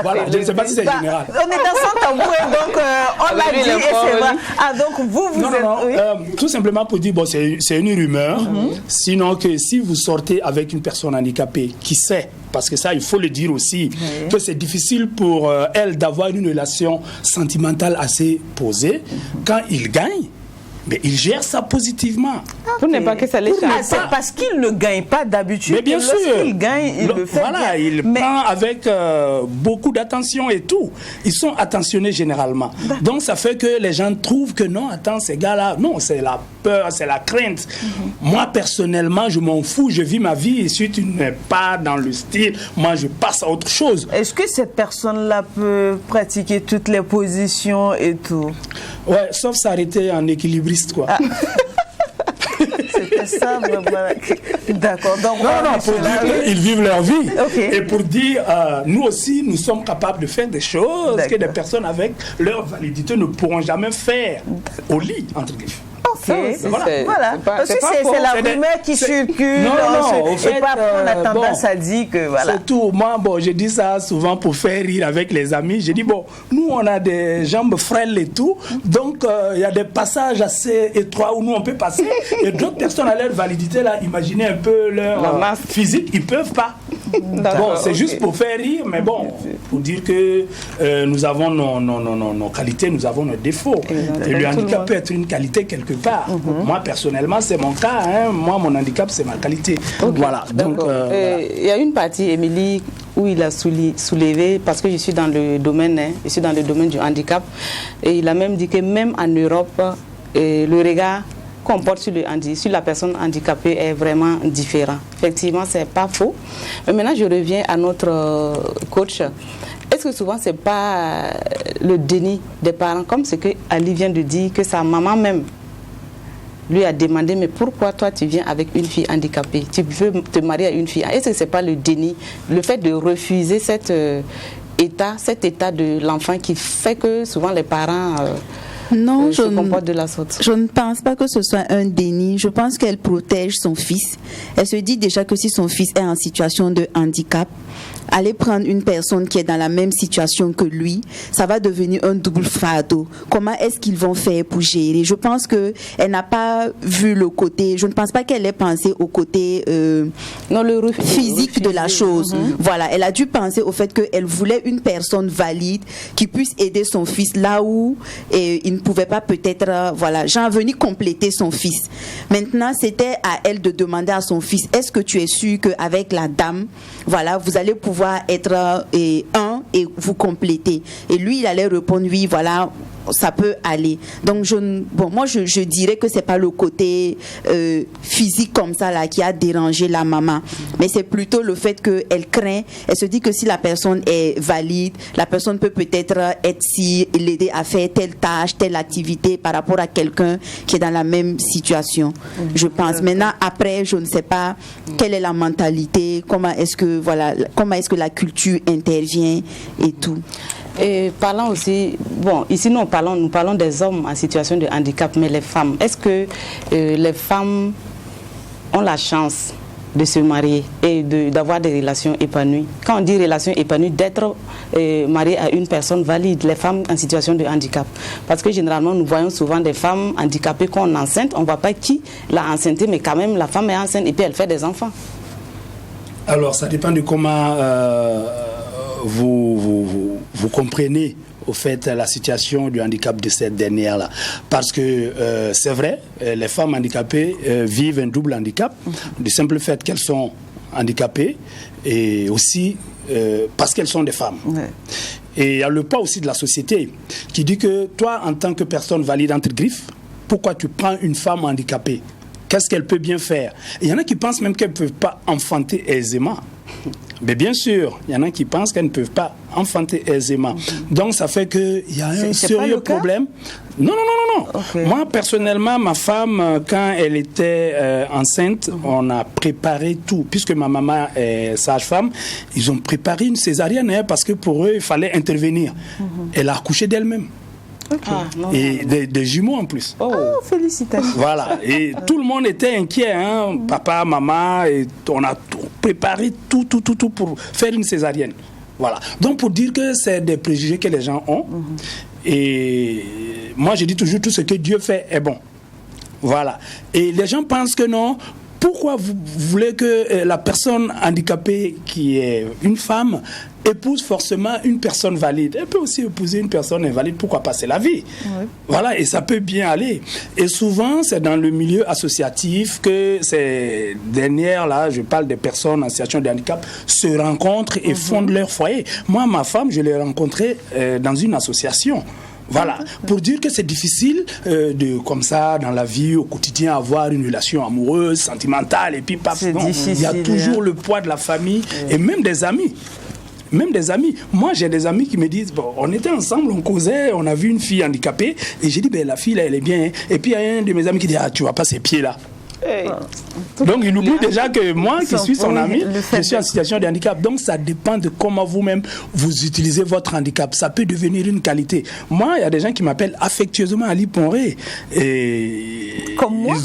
Voilà, je ne sais pas si c'est général. On est dans son tabou, donc on l'a dit et c'est vrai. Donc vous non, êtes... Oui. Tout simplement pour dire, bon, c'est une rumeur. Sinon que si vous sortez avec une personne handicapée qui sait, parce que ça, il faut le dire aussi, que c'est difficile pour elle d'avoir une relation sentimentale assez posée. Quand il gagne, mais il gère ça positivement. Pour ne pas que ça l'échappe. C'est parce qu'il ne gagne pas d'habitude. Mais bien sûr. Lorsqu'il gagne, il le fait voilà, bien. Il prend avec beaucoup d'attention et tout. Ils sont attentionnés généralement. Donc ça fait que les gens trouvent que non, attends, ces gars-là, non, c'est la peur, c'est la crainte. Moi, personnellement, je m'en fous, je vis ma vie et si tu n'es pas dans le style, moi, je passe à autre chose. Est-ce que cette personne-là peut pratiquer toutes les positions et tout? Ouais, sauf s'arrêter en équilibriste, quoi. C'était ça, mais voilà. D'accord. Donc, non, pour dire qu'ils vivent leur vie. Okay. Et pour dire, nous aussi, nous sommes capables de faire des choses que des personnes avec leur validité ne pourront jamais faire au lit, entre guillemets. Voilà. Parce que c'est la rumeur qui circule. Non, au fait, et pas on a tendance à dire que voilà. C'est tout. Moi, je dis ça souvent pour faire rire avec les amis. Je dis, nous, on a des jambes frêles et tout. Donc, il y a des passages assez étroits où nous, on peut passer. Et d'autres personnes à leur validité, là, imaginez un peu leur masse physique, ils ne peuvent pas. Bon, c'est juste pour faire rire, mais bon, pour dire que nous avons nos qualités, nous avons nos défauts. Et le handicap peut être une qualité quelque part. Moi, personnellement, c'est mon cas. Moi, mon handicap, c'est ma qualité. Voilà. Donc, il y a une partie, Émilie, où il a soulevé, parce que je suis dans le domaine, du handicap, et il a même dit que même en Europe, le regard qu'on porte sur la personne handicapée est vraiment différent. Effectivement, c'est pas faux. Mais maintenant, je reviens à notre coach. Est-ce que souvent, c'est pas le déni des parents, comme ce que Ali vient de dire, que sa maman même lui a demandé, mais pourquoi toi tu viens avec une fille handicapée? Tu veux te marier à une fille? Est-ce que c'est pas le déni, le fait de refuser cet état de l'enfant qui fait que souvent les parents... Non, se comporte de la sorte. Je ne pense pas que ce soit un déni. Je pense qu'elle protège son fils. Elle se dit déjà que si son fils est en situation de handicap, aller prendre une personne qui est dans la même situation que lui, ça va devenir un double fardeau. Comment est-ce qu'ils vont faire pour gérer? Je pense que elle n'a pas vu le côté, je ne pense pas qu'elle ait pensé au côté physique de la chose. Voilà, elle a dû penser au fait qu'elle voulait une personne valide qui puisse aider son fils là où il ne pouvait pas peut-être, venir compléter son fils. Maintenant, c'était à elle de demander à son fils, est-ce que tu es sûr qu'avec la dame, vous allez pouvoir être un et vous compléter? Et lui, il allait répondre oui, ça peut aller. Donc moi je dirais que c'est pas le côté physique comme ça là qui a dérangé la maman, mais c'est plutôt le fait que elle craint, elle se dit que si la personne est valide, la personne peut peut-être l'aider à faire telle tâche, telle activité par rapport à quelqu'un qui est dans la même situation. Je pense. Maintenant, après, je ne sais pas quelle est la mentalité, comment est-ce que la culture intervient et tout. Et parlant aussi, ici nous parlons des hommes en situation de handicap, mais les femmes, est-ce que les femmes ont la chance de se marier et d'avoir des relations épanouies? Quand on dit relations épanouies, d'être mariée à une personne valide, les femmes en situation de handicap. Parce que généralement, nous voyons souvent des femmes handicapées qu'on enceinte, on ne voit pas qui l'a enceintée, mais quand même la femme est enceinte et puis elle fait des enfants. Alors, ça dépend de comment vous comprenez au fait la situation du handicap de cette dernière-là. Parce que c'est vrai, les femmes handicapées vivent un double handicap, du simple fait qu'elles sont handicapées et aussi parce qu'elles sont des femmes. Ouais. Et il y a le poids aussi de la société qui dit que toi, en tant que personne valide entre griffes, pourquoi tu prends une femme handicapée? Qu'est-ce qu'elle peut bien faire? Il y en a qui pensent même qu'elle ne peut pas enfanter aisément. Mais bien sûr, il y en a qui pensent qu'elles ne peuvent pas enfanter aisément. Donc ça fait qu'il y a un sérieux problème. Non. Okay. Moi, personnellement, ma femme, quand elle était enceinte, on a préparé tout. Puisque ma maman est sage-femme, ils ont préparé une césarienne parce que pour eux, il fallait intervenir. Elle a accouché d'elle-même. Okay. Des jumeaux en plus. Oh, félicitations. Voilà. Et tout le monde était inquiet. Papa, maman, et on a préparé tout pour faire une césarienne. Voilà. Donc, pour dire que c'est des préjugés que les gens ont. Et moi, je dis toujours, tout ce que Dieu fait est bon. Voilà. Et les gens pensent que non. Pourquoi vous voulez que la personne handicapée, qui est une femme, épouse forcément une personne valide? Elle peut aussi épouser une personne invalide, pourquoi pas? C'est la vie. Oui. Voilà, et ça peut bien aller. Et souvent, c'est dans le milieu associatif que ces dernières-là, je parle des personnes en situation de handicap, se rencontrent et fondent leur foyer. Moi, ma femme, je l'ai rencontrée dans une association. Voilà, pour dire que c'est difficile de, comme ça, dans la vie, au quotidien, avoir une relation amoureuse, sentimentale, et puis pas. Il y a toujours le poids de la famille et même des amis. Moi, j'ai des amis qui me disent, on était ensemble, on causait, on a vu une fille handicapée, et j'ai dit, la fille, là, elle est bien. Et puis, il y a un de mes amis qui dit, tu vois pas ses pieds, là. Donc il oublie déjà que moi qui suis son ami, je suis en situation de handicap. Donc ça dépend de comment vous-même vous utilisez votre handicap. Ça peut devenir une qualité. Moi, il y a des gens qui m'appellent affectueusement Ali Ponré. Et comme moi.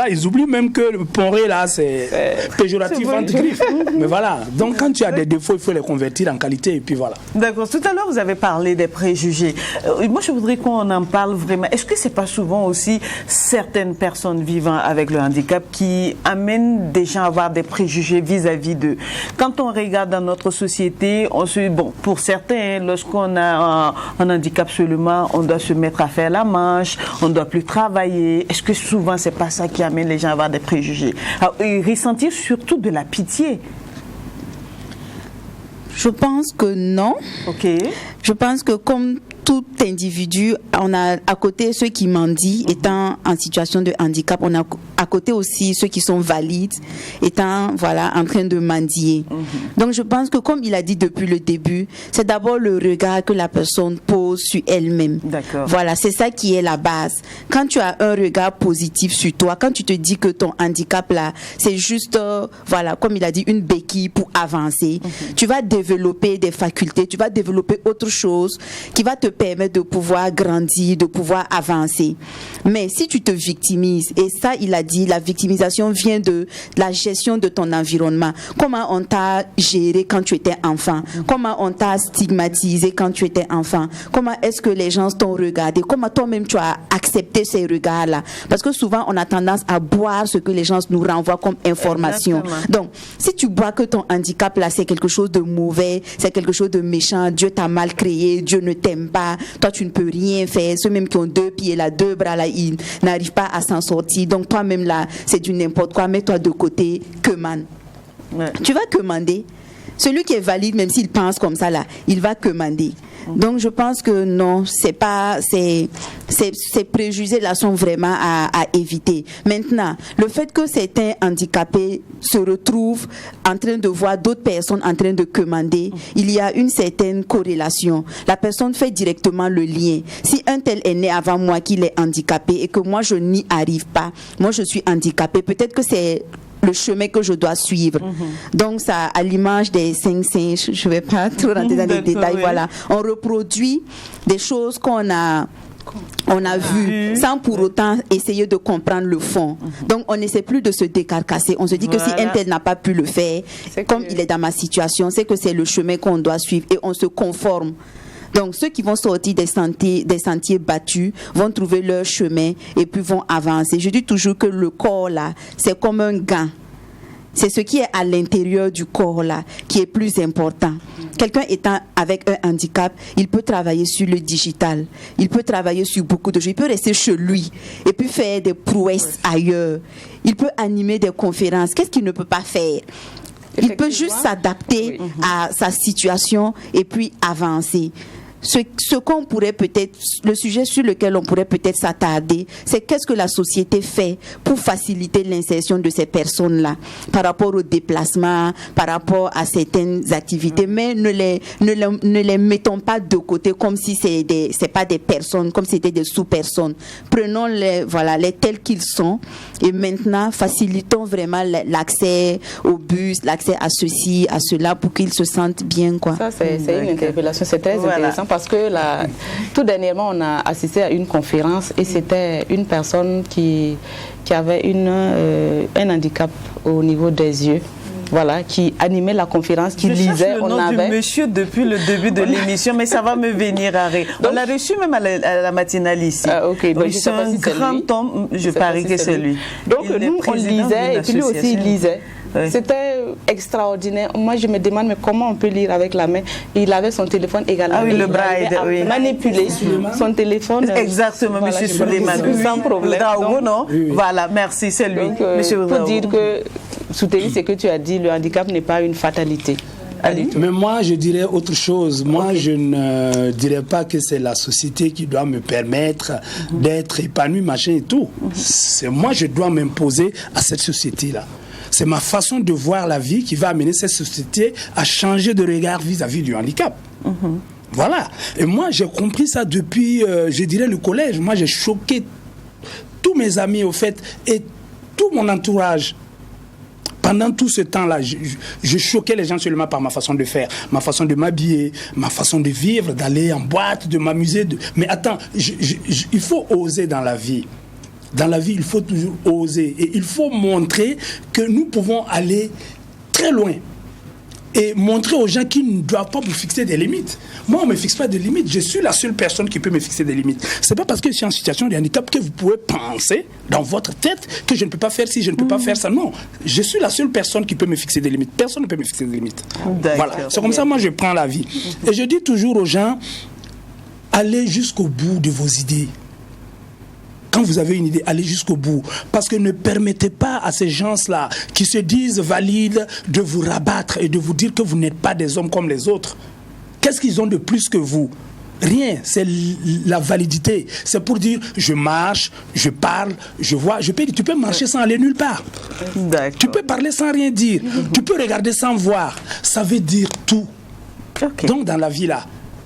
Ils oublient même que le Ponré là c'est péjoratif entre griffes. Mais voilà. Donc quand tu as des défauts, il faut les convertir en qualité et puis voilà. D'accord. Tout à l'heure vous avez parlé des préjugés. Moi je voudrais qu'on en parle vraiment. Est-ce que c'est pas souvent aussi certaines personnes vivant avec le handicap qui amènent des gens à avoir des préjugés vis-à-vis d'eux? Quand on regarde dans notre société, pour certains, lorsqu'on a un handicap seulement, on doit se mettre à faire la manche, on ne doit plus travailler. Est-ce que souvent c'est pas ça qui amène les gens à avoir des préjugés? Et ressentir surtout de la pitié? Je pense que non. Ok. Je pense que comme tout individu, on a à côté ceux qui mendient étant en situation de handicap, on a à côté aussi ceux qui sont valides étant en train de mendier. Donc je pense que comme il a dit depuis le début, c'est d'abord le regard que la personne pose sur elle-même. D'accord. Voilà, c'est ça qui est la base. Quand tu as un regard positif sur toi, quand tu te dis que ton handicap là, c'est juste comme il a dit, une béquille pour avancer, tu vas développer des facultés, tu vas développer autre chose qui va te permettre de pouvoir grandir, de pouvoir avancer. Mais si tu te victimises, et ça il a dit, la victimisation vient de la gestion de ton environnement. Comment on t'a géré quand tu étais enfant? Comment on t'a stigmatisé quand tu étais enfant? Comment est-ce que les gens t'ont regardé? Comment toi-même tu as accepté ces regards-là? Parce que souvent on a tendance à boire ce que les gens nous renvoient comme information. Exactement. Donc, si tu bois que ton handicap là c'est quelque chose de mauvais, c'est quelque chose de méchant, Dieu t'a mal créé, Dieu ne t'aime pas, toi tu ne peux rien faire, ceux même qui ont 2 pieds là, 2 bras là, ils n'arrivent pas à s'en sortir, donc toi-même là, c'est du n'importe quoi, mets-toi de côté, quemande. Ouais. Tu vas quemander. Celui qui est valide, même s'il pense comme ça là, il va quemander. Donc je pense que non, c'est pas, ces préjugés là sont vraiment à éviter. Maintenant, le fait que certains handicapés se retrouvent en train de voir d'autres personnes en train de quemander, il y a une certaine corrélation. La personne fait directement le lien. Si un tel est né avant moi qu'il est handicapé et que moi je n'y arrive pas, moi je suis handicapé, peut-être que c'est le chemin que je dois suivre. Donc ça, à l'image des 5 singes, je ne vais pas trop rentrer dans les détails, voilà. On reproduit des choses qu'on a vu sans pour autant essayer de comprendre le fond. Donc on n'essaie plus de se décarcasser. On se dit que si un tel n'a pas pu le faire, comme il est dans ma situation, c'est que c'est le chemin qu'on doit suivre et on se conforme. Donc ceux qui vont sortir des sentiers battus vont trouver leur chemin et puis vont avancer. Je dis toujours que le corps là, c'est comme un gant. C'est ce qui est à l'intérieur du corps là qui est plus important. Quelqu'un étant avec un handicap, il peut travailler sur le digital, il peut travailler sur beaucoup de choses, il peut rester chez lui et puis faire des prouesses ailleurs. Il peut animer des conférences. Qu'est-ce qu'il ne peut pas faire? Il peut juste s'adapter à sa situation et puis avancer. ce qu'on pourrait peut-être, le sujet sur lequel on pourrait peut-être s'attarder, c'est qu'est-ce que la société fait pour faciliter l'insertion de ces personnes-là par rapport au déplacement, par rapport à certaines activités, mais ne les mettons pas de côté comme si c'est pas des personnes, comme si c'était des sous-personnes. Prenons-les, voilà, les tels qu'ils sont, et maintenant facilitons vraiment l'accès au bus, l'accès à ceci, à cela, pour qu'ils se sentent bien, quoi. Ça, c'est une interpellation, c'est très intéressant parce que tout dernièrement, on a assisté à une conférence et c'était une personne qui avait un handicap au niveau des yeux. Voilà, qui animait la conférence, qui lisait. On avait du monsieur depuis le début de l'émission, mais ça va me venir à rire. On l'a reçu même à la matinale ici. Ok, donc c'est un grand homme, je parie que c'est lui. Donc nous, on lisait et puis lui aussi, il lisait. Oui. C'était extraordinaire. Moi, je me demande, mais comment on peut lire avec la main? Il avait son téléphone également. Ah oui, le braille, oui. Manipuler son téléphone. Exactement, voilà, M. Souleymane. Sans problème. Donc, non? Oui. Voilà, merci, c'est lui. Donc, pour dire que, soutenir ce que tu as dit, le handicap n'est pas une fatalité. Mais moi, je dirais autre chose. Moi, je ne dirais pas que c'est la société qui doit me permettre d'être épanoui, machin et tout. C'est moi, je dois m'imposer à cette société-là. C'est ma façon de voir la vie qui va amener cette société à changer de regard vis-à-vis du handicap. Voilà. Et moi, j'ai compris ça depuis, je dirais, le collège. Moi, j'ai choqué tous mes amis, au fait, et tout mon entourage. Pendant tout ce temps-là, je choquais les gens seulement par ma façon de faire, ma façon de m'habiller, ma façon de vivre, d'aller en boîte, de m'amuser. Mais attends, il faut oser dans la vie. Dans la vie, il faut toujours oser. Et il faut montrer que nous pouvons aller très loin. Et montrer aux gens qui ne doivent pas vous fixer des limites. Moi, on ne me fixe pas de limites. Je suis la seule personne qui peut me fixer des limites. Ce n'est pas parce que je suis en situation de handicap que vous pouvez penser dans votre tête que je ne peux pas faire ci, je ne peux pas faire ça. Non, je suis la seule personne qui peut me fixer des limites. Personne ne peut me fixer des limites. Voilà. C'est comme ça, moi, je prends la vie. Et je dis toujours aux gens, allez jusqu'au bout de vos idées. Quand vous avez une idée, allez jusqu'au bout. Parce que ne permettez pas à ces gens-là qui se disent valides de vous rabattre et de vous dire que vous n'êtes pas des hommes comme les autres. Qu'est-ce qu'ils ont de plus que vous? Rien, c'est la validité. C'est pour dire, je marche, je parle, je vois. Tu peux marcher sans aller nulle part. Tu peux parler sans rien dire. Tu peux regarder sans voir. Ça veut dire tout. Donc dans la vie là,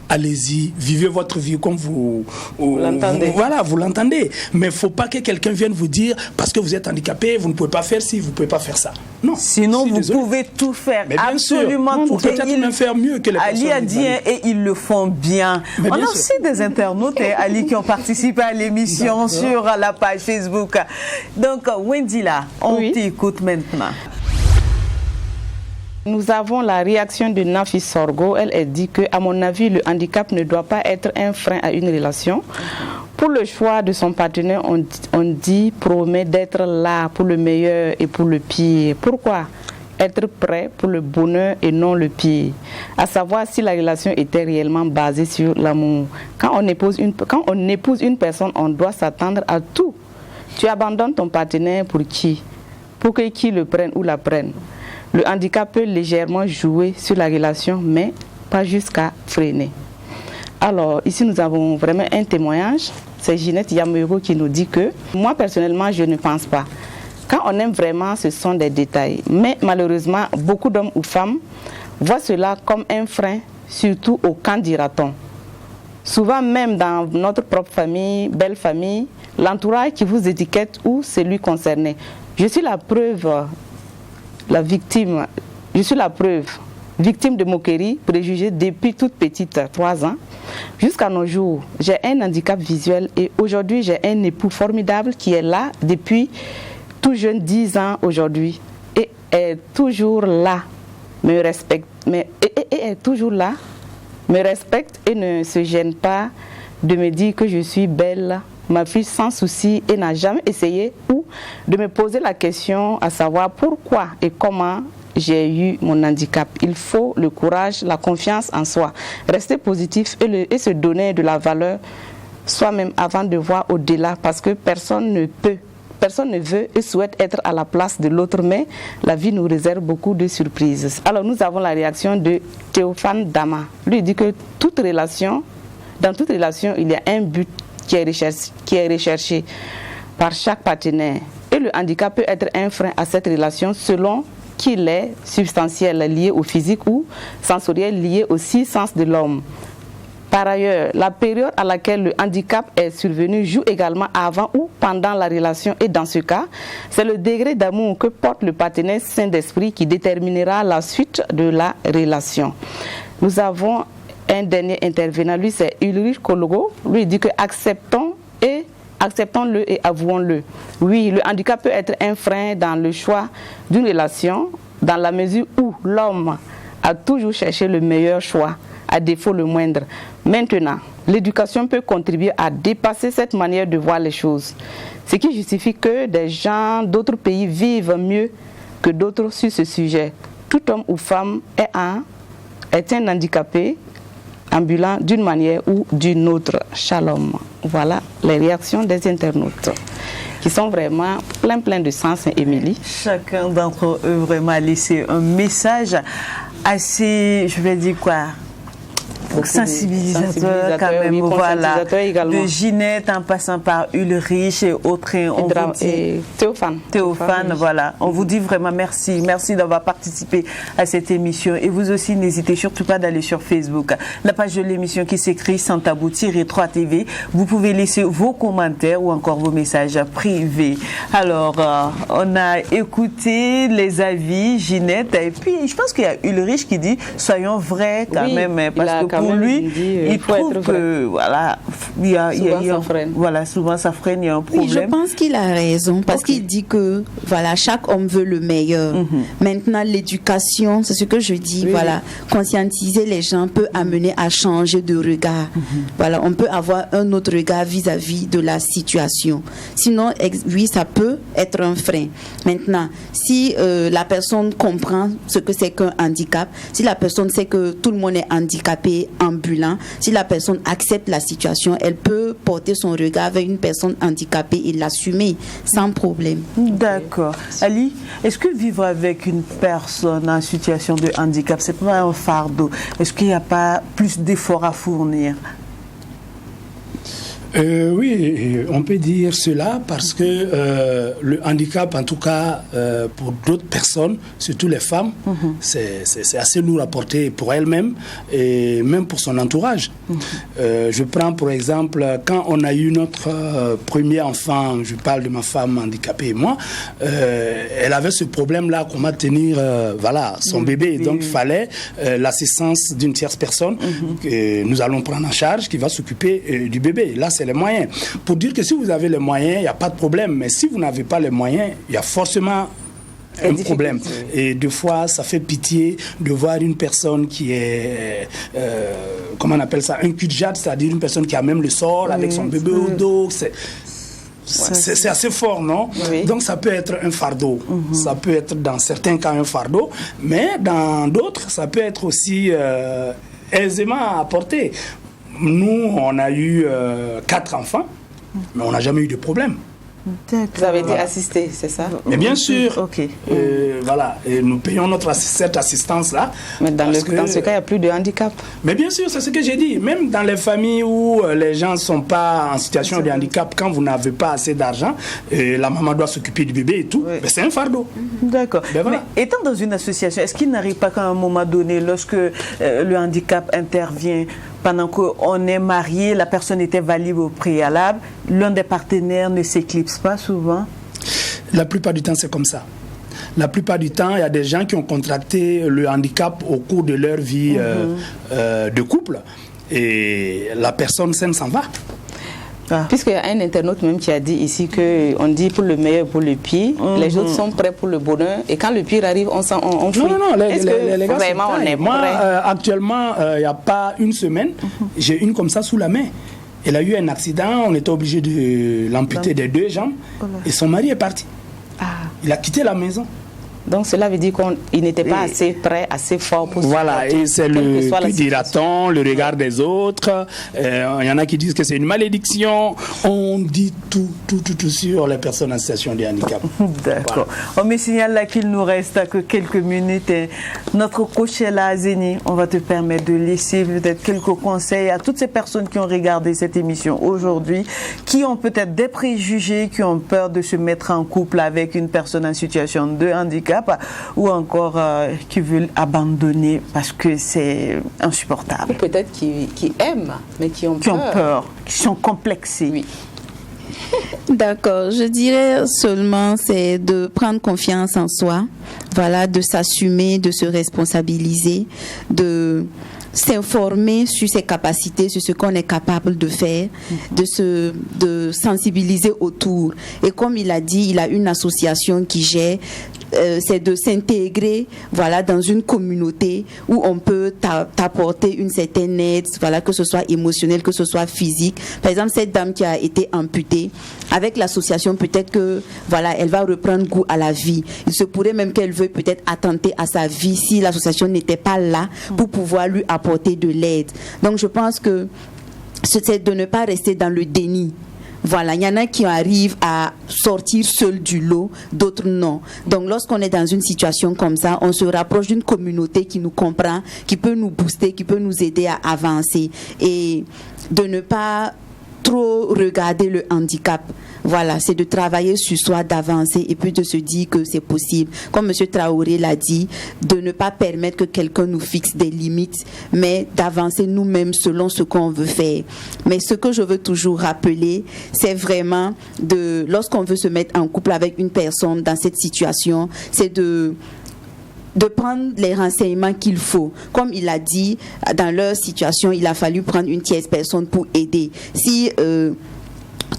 allez-y, vivez votre vie comme vous l'entendez. Voilà, vous l'entendez. Mais il ne faut pas que quelqu'un vienne vous dire, parce que vous êtes handicapé, vous ne pouvez pas faire ci, vous ne pouvez pas faire ça. Non. Sinon, vous pouvez tout faire, absolument tout. Peut-être même faire mieux que les personnes. Ali a dit, et ils le font bien. On a aussi des internautes, Ali, qui ont participé à l'émission sur la page Facebook. Donc, Wendy, là, on t'écoute maintenant. Nous avons la réaction de Nafi Sorgo. Elle dit que, à mon avis, le handicap ne doit pas être un frein à une relation. Pour le choix de son partenaire, on promet d'être là pour le meilleur et pour le pire. Pourquoi être prêt pour le bonheur et non le pire? À savoir si la relation était réellement basée sur l'amour. Quand on épouse une personne, on doit s'attendre à tout. Tu abandonnes ton partenaire pour qui? Pour que qui le prenne ou la prenne? Le handicap peut légèrement jouer sur la relation, mais pas jusqu'à freiner. Alors, ici, nous avons vraiment un témoignage. C'est Ginette Yamero qui nous dit que, moi, personnellement, je ne pense pas. Quand on aime vraiment, ce sont des détails. Mais malheureusement, beaucoup d'hommes ou femmes voient cela comme un frein, surtout au quand dira-t-on. Souvent, même dans notre propre famille, belle famille, l'entourage qui vous étiquette ou celui concerné. Je suis la preuve victime de moqueries, préjugés depuis toute petite, 3 ans, jusqu'à nos jours. J'ai un handicap visuel et aujourd'hui j'ai un époux formidable qui est là depuis tout jeune, 10 ans aujourd'hui, et est toujours là, me respecte, est toujours là, me respecte et ne se gêne pas de me dire que je suis belle, ma fille sans souci, et n'a jamais essayé ou de me poser la question à savoir pourquoi et comment j'ai eu mon handicap. Il faut le courage, la confiance en soi, rester positif et se donner de la valeur soi-même avant de voir au-delà, parce que personne ne veut et souhaite être à la place de l'autre, mais la vie nous réserve beaucoup de surprises. Alors nous avons la réaction de Théophane Dama. Lui dit que toute relation Dans toute relation, il y a un but qui est recherché par chaque partenaire. Et le handicap peut être un frein à cette relation selon qu'il est substantiel, lié au physique ou sensoriel, lié aux 6 sens de l'homme. Par ailleurs, la période à laquelle le handicap est survenu joue également avant ou pendant la relation, et dans ce cas, c'est le degré d'amour que porte le partenaire sain d'esprit qui déterminera la suite de la relation. Nous avons un dernier intervenant, lui c'est Ulrich Kologo. Lui il dit que acceptons-le et avouons-le. Oui, le handicap peut être un frein dans le choix d'une relation, dans la mesure où l'homme a toujours cherché le meilleur choix, à défaut le moindre. Maintenant, l'éducation peut contribuer à dépasser cette manière de voir les choses, ce qui justifie que des gens d'autres pays vivent mieux que d'autres sur ce sujet. Tout homme ou femme est un handicapé ambulant d'une manière ou d'une autre. Shalom. Voilà les réactions des internautes qui sont vraiment plein de sens, Émilie. Chacun d'entre eux vraiment a laissé un message assez, je vais dire quoi, sensibilisateur quand même, oui, voilà, de Ginette en passant par Ulrich et autres, et Théophane, voilà, on vous dit vraiment merci d'avoir participé à cette émission, et vous aussi n'hésitez surtout pas d'aller sur Facebook, la page de l'émission qui s'écrit Sans Tabou -3 TV, vous pouvez laisser vos commentaires ou encore vos messages privés. Alors on a écouté les avis, Ginette, et puis je pense qu'il y a Ulrich qui dit soyons vrais quand même, parce que pour lui, il trouve que voilà, souvent ça freine, il y a un problème. Oui, je pense qu'il a raison, parce qu'il dit que voilà, chaque homme veut le meilleur. Maintenant, l'éducation, c'est ce que je dis, voilà, conscientiser les gens peut amener à changer de regard. Voilà, on peut avoir un autre regard vis-à-vis de la situation. Sinon, oui, ça peut être un frein. Maintenant, si la personne comprend ce que c'est qu'un handicap, si la personne sait que tout le monde est handicapé, ambulant, si la personne accepte la situation, elle peut porter son regard vers une personne handicapée et l'assumer sans problème. D'accord. Ali, est-ce que vivre avec une personne en situation de handicap, c'est pas un fardeau? Est-ce qu'il n'y a pas plus d'efforts à fournir? Oui, on peut dire cela parce que le handicap, en tout cas pour d'autres personnes, surtout les femmes, c'est assez lourd à porter pour elles-mêmes et même pour son entourage. Je prends pour exemple, quand on a eu notre premier enfant, je parle de ma femme handicapée et moi, elle avait ce problème-là, comment tenir son bébé. Donc il fallait l'assistance d'une tierce personne que nous allons prendre en charge, qui va s'occuper du bébé. Là, c'est les moyens. Pour dire que si vous avez les moyens, il n'y a pas de problème. Mais si vous n'avez pas les moyens, il y a forcément un problème. Et des fois, ça fait pitié de voir une personne qui est, comment on appelle ça, un cul-de-jatte, c'est-à-dire une personne qui a même le sort avec son bébé au dos. C'est assez fort, non? Donc ça peut être un fardeau. Ça peut être dans certains cas un fardeau, mais dans d'autres, ça peut être aussi aisément à porter. Nous, on a eu 4 enfants, mais on n'a jamais eu de problème. Vous avez été assisté, c'est ça? Mais bien sûr, voilà, et nous payons cette assistance-là. Mais dans ce cas, il n'y a plus de handicap. Mais bien sûr, c'est ce que j'ai dit. Même dans les familles où les gens ne sont pas en situation de handicap, quand vous n'avez pas assez d'argent, la maman doit s'occuper du bébé et tout, mais c'est un fardeau. D'accord. Voilà. Mais étant dans une association, est-ce qu'il n'arrive pas qu'à un moment donné, lorsque le handicap intervient, pendant qu'on est marié, la personne était valide au préalable, l'un des partenaires ne s'éclipse pas souvent? La plupart du temps, c'est comme ça. La plupart du temps, il y a des gens qui ont contracté le handicap au cours de leur vie de couple et la personne saine s'en va. Puisqu'il y a un internaute même qui a dit ici qu'on dit pour le meilleur, pour le pire, les autres sont prêts pour le bonheur, et quand le pire arrive, on fuit. Non, les gars, vraiment on est moi, actuellement, il n'y a pas une semaine, j'ai une comme ça sous la main. Elle a eu un accident, on était obligé de l'amputer des 2 jambes, et son mari est parti. Il a quitté la maison. Donc cela veut dire qu'il n'était pas assez prêt, assez fort pour voilà, et c'est le que dira-t-on, le regard des autres. Il y en a qui disent que c'est une malédiction. On dit tout sur les personnes en situation de handicap. D'accord. Voilà. On me signale là qu'il nous reste que quelques minutes. Notre coach est là, Zéni. On va te permettre de laisser peut-être quelques conseils à toutes ces personnes qui ont regardé cette émission aujourd'hui, qui ont peut-être des préjugés, qui ont peur de se mettre en couple avec une personne en situation de handicap, ou encore qui veulent abandonner parce que c'est insupportable. Ou peut-être qui aiment, mais qui ont peur, qui sont complexés. Oui. D'accord, je dirais seulement c'est de prendre confiance en soi, voilà, de s'assumer, de se responsabiliser, de s'informer sur ses capacités, sur ce qu'on est capable de faire, de sensibiliser autour. Et comme il a dit, il a une association qui gère, c'est de s'intégrer, voilà, dans une communauté où on peut t'apporter une certaine aide, voilà, que ce soit émotionnelle, que ce soit physique. Par exemple, cette dame qui a été amputée, avec l'association, peut-être que, voilà, elle va reprendre goût à la vie. Il se pourrait même qu'elle veuille peut-être attenter à sa vie si l'association n'était pas là pour pouvoir lui apporter de l'aide. Donc, je pense que c'est de ne pas rester dans le déni. Voilà, il y en a qui arrivent à sortir seuls du lot, d'autres non. Donc, lorsqu'on est dans une situation comme ça, on se rapproche d'une communauté qui nous comprend, qui peut nous booster, qui peut nous aider à avancer et de ne pas trop regarder le handicap. Voilà, c'est de travailler sur soi, d'avancer et puis de se dire que c'est possible. Comme M. Traoré l'a dit, de ne pas permettre que quelqu'un nous fixe des limites, mais d'avancer nous-mêmes selon ce qu'on veut faire. Mais ce que je veux toujours rappeler, c'est vraiment lorsqu'on veut se mettre en couple avec une personne dans cette situation, c'est de prendre les renseignements qu'il faut. Comme il a dit, dans leur situation, il a fallu prendre une tierce personne pour aider. Si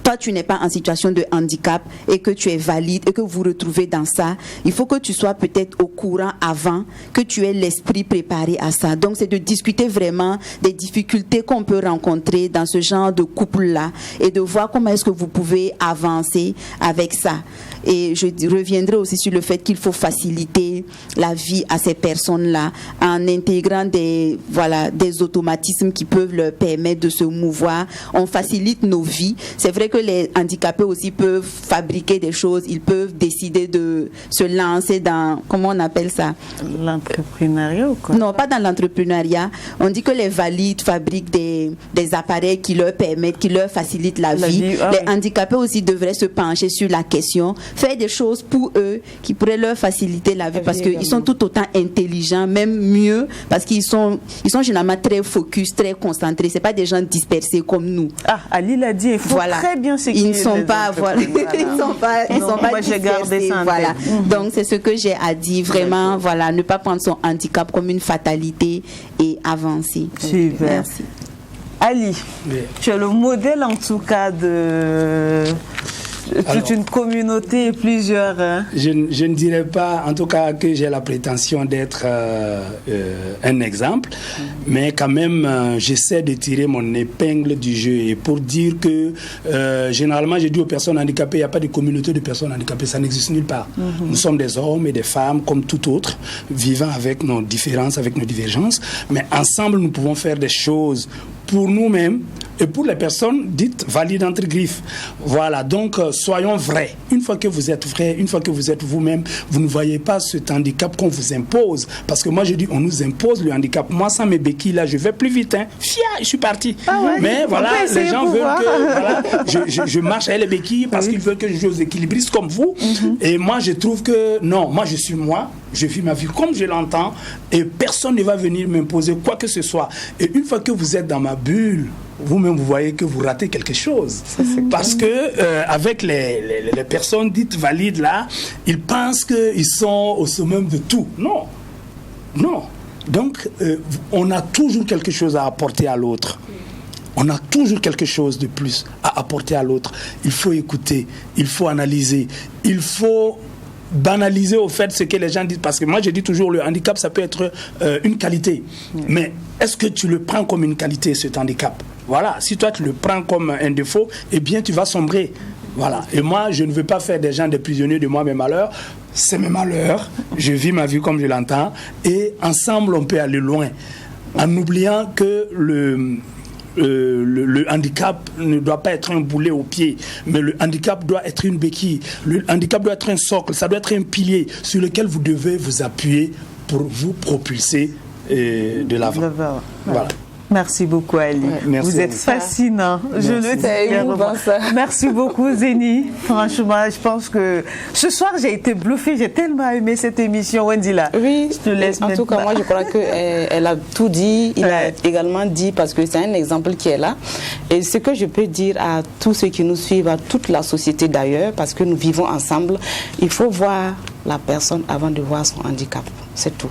toi, tu n'es pas en situation de handicap et que tu es valide et que vous vous retrouvez dans ça, il faut que tu sois peut-être au courant avant, que tu aies l'esprit préparé à ça. Donc, c'est de discuter vraiment des difficultés qu'on peut rencontrer dans ce genre de couple-là et de voir comment est-ce que vous pouvez avancer avec ça. Et je reviendrai aussi sur le fait qu'il faut faciliter la vie à ces personnes-là en intégrant des automatismes qui peuvent leur permettre de se mouvoir. On facilite nos vies. C'est vrai que les handicapés aussi peuvent fabriquer des choses. Ils peuvent décider de se lancer dans, comment on appelle ça? L'entrepreneuriat ou quoi? Non, pas dans l'entrepreneuriat. On dit que les valides fabriquent des appareils qui leur permettent, qui leur facilitent la vie. Les handicapés aussi devraient se pencher sur la question, faire des choses pour eux qui pourraient leur faciliter la vie parce qu'ils sont tout autant intelligents, même mieux, parce qu'ils sont généralement très focus, très concentrés. C'est pas des gens dispersés comme nous. Ah, Ali l'a dit, il faut très bien s'équiper. Ils ne sont pas, ils sont pas dispersés. Voilà. Donc c'est ce que j'ai à dire. Vraiment, voilà, ne pas prendre son handicap comme une fatalité et avancer. Super. Merci. Ali, tu es le modèle en tout cas de toute une communauté et plusieurs... Je ne dirais pas, en tout cas, que j'ai la prétention d'être un exemple, mais quand même, j'essaie de tirer mon épingle du jeu. Et pour dire que, généralement, j'ai dit aux personnes handicapées, il n'y a pas de communauté de personnes handicapées, ça n'existe nulle part. Nous sommes des hommes et des femmes, comme tout autre, vivant avec nos différences, avec nos divergences, mais ensemble, nous pouvons faire des choses pour nous-mêmes et pour les personnes dites valides entre griffes. Voilà, donc soyons vrais. Une fois que vous êtes vrai, une fois que vous êtes vous-même, vous ne voyez pas cet handicap qu'on vous impose. Parce que moi, je dis, on nous impose le handicap. Moi, sans mes béquilles, là, je vais plus vite. Fia, je suis parti. Mais voilà, les gens veulent que je marche avec les béquilles parce qu'ils veulent que je joue aux équilibristes comme vous. Et moi, je trouve que non, moi, je suis moi. Je vis ma vie comme je l'entends et personne ne va venir m'imposer quoi que ce soit. Et une fois que vous êtes dans ma bulle, vous-même, vous voyez que vous ratez quelque chose. Parce que avec les personnes dites valides là, ils pensent qu'ils sont au sommet de tout. Non. Non. Donc, on a toujours quelque chose à apporter à l'autre. On a toujours quelque chose de plus à apporter à l'autre. Il faut écouter, il faut analyser, il faut banaliser au fait ce que les gens disent, parce que moi je dis toujours le handicap ça peut être une qualité, mais est-ce que tu le prends comme une qualité cet handicap? Voilà, si toi tu le prends comme un défaut, eh bien tu vas sombrer. Voilà. Et moi, je ne veux pas faire des gens des prisonniers de moi, mes malheurs. C'est mes malheurs. Je vis ma vie comme je l'entends. Et ensemble, on peut aller loin. En oubliant que le handicap ne doit pas être un boulet au pied, mais le handicap doit être une béquille. Le handicap doit être un socle, ça doit être un pilier sur lequel vous devez vous appuyer pour vous propulser de l'avant. Voilà. Merci beaucoup, Ali. Merci, vous êtes fascinant. Je le dis. Merci beaucoup, Zénie. Franchement, je pense que ce soir, j'ai été bluffée. J'ai tellement aimé cette émission, Wendila. Oui, je te laisse en tout cas, moi, je crois qu'elle a tout dit. Il a également dit, parce que c'est un exemple qui est là. Et ce que je peux dire à tous ceux qui nous suivent, à toute la société d'ailleurs, parce que nous vivons ensemble, il faut voir la personne avant de voir son handicap. C'est tout.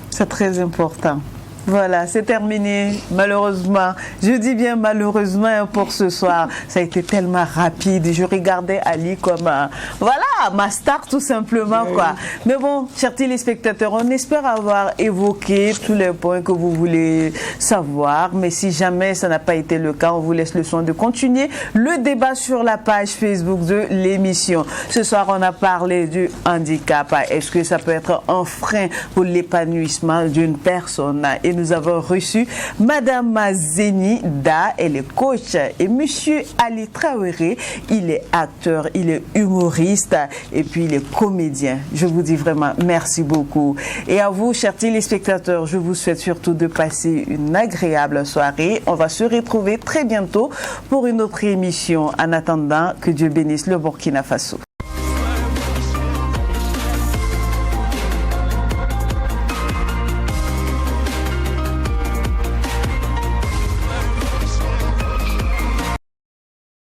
C'est très important. Voilà, c'est terminé, malheureusement. Je dis bien malheureusement pour ce soir. Ça a été tellement rapide. Je regardais Ali comme, voilà, ma star tout simplement, quoi. Mais bon, chers téléspectateurs, on espère avoir évoqué tous les points que vous voulez savoir. Mais si jamais ça n'a pas été le cas, on vous laisse le soin de continuer le débat sur la page Facebook de l'émission. Ce soir, on a parlé du handicap. Est-ce que ça peut être un frein pour l'épanouissement d'une personne? Et nous avons reçu Madame Zénie Da, elle est coach, et Monsieur Ali Traoré, il est acteur, il est humoriste et puis il est comédien. Je vous dis vraiment merci beaucoup. Et à vous, chers téléspectateurs, je vous souhaite surtout de passer une agréable soirée. On va se retrouver très bientôt pour une autre émission. En attendant, que Dieu bénisse le Burkina Faso.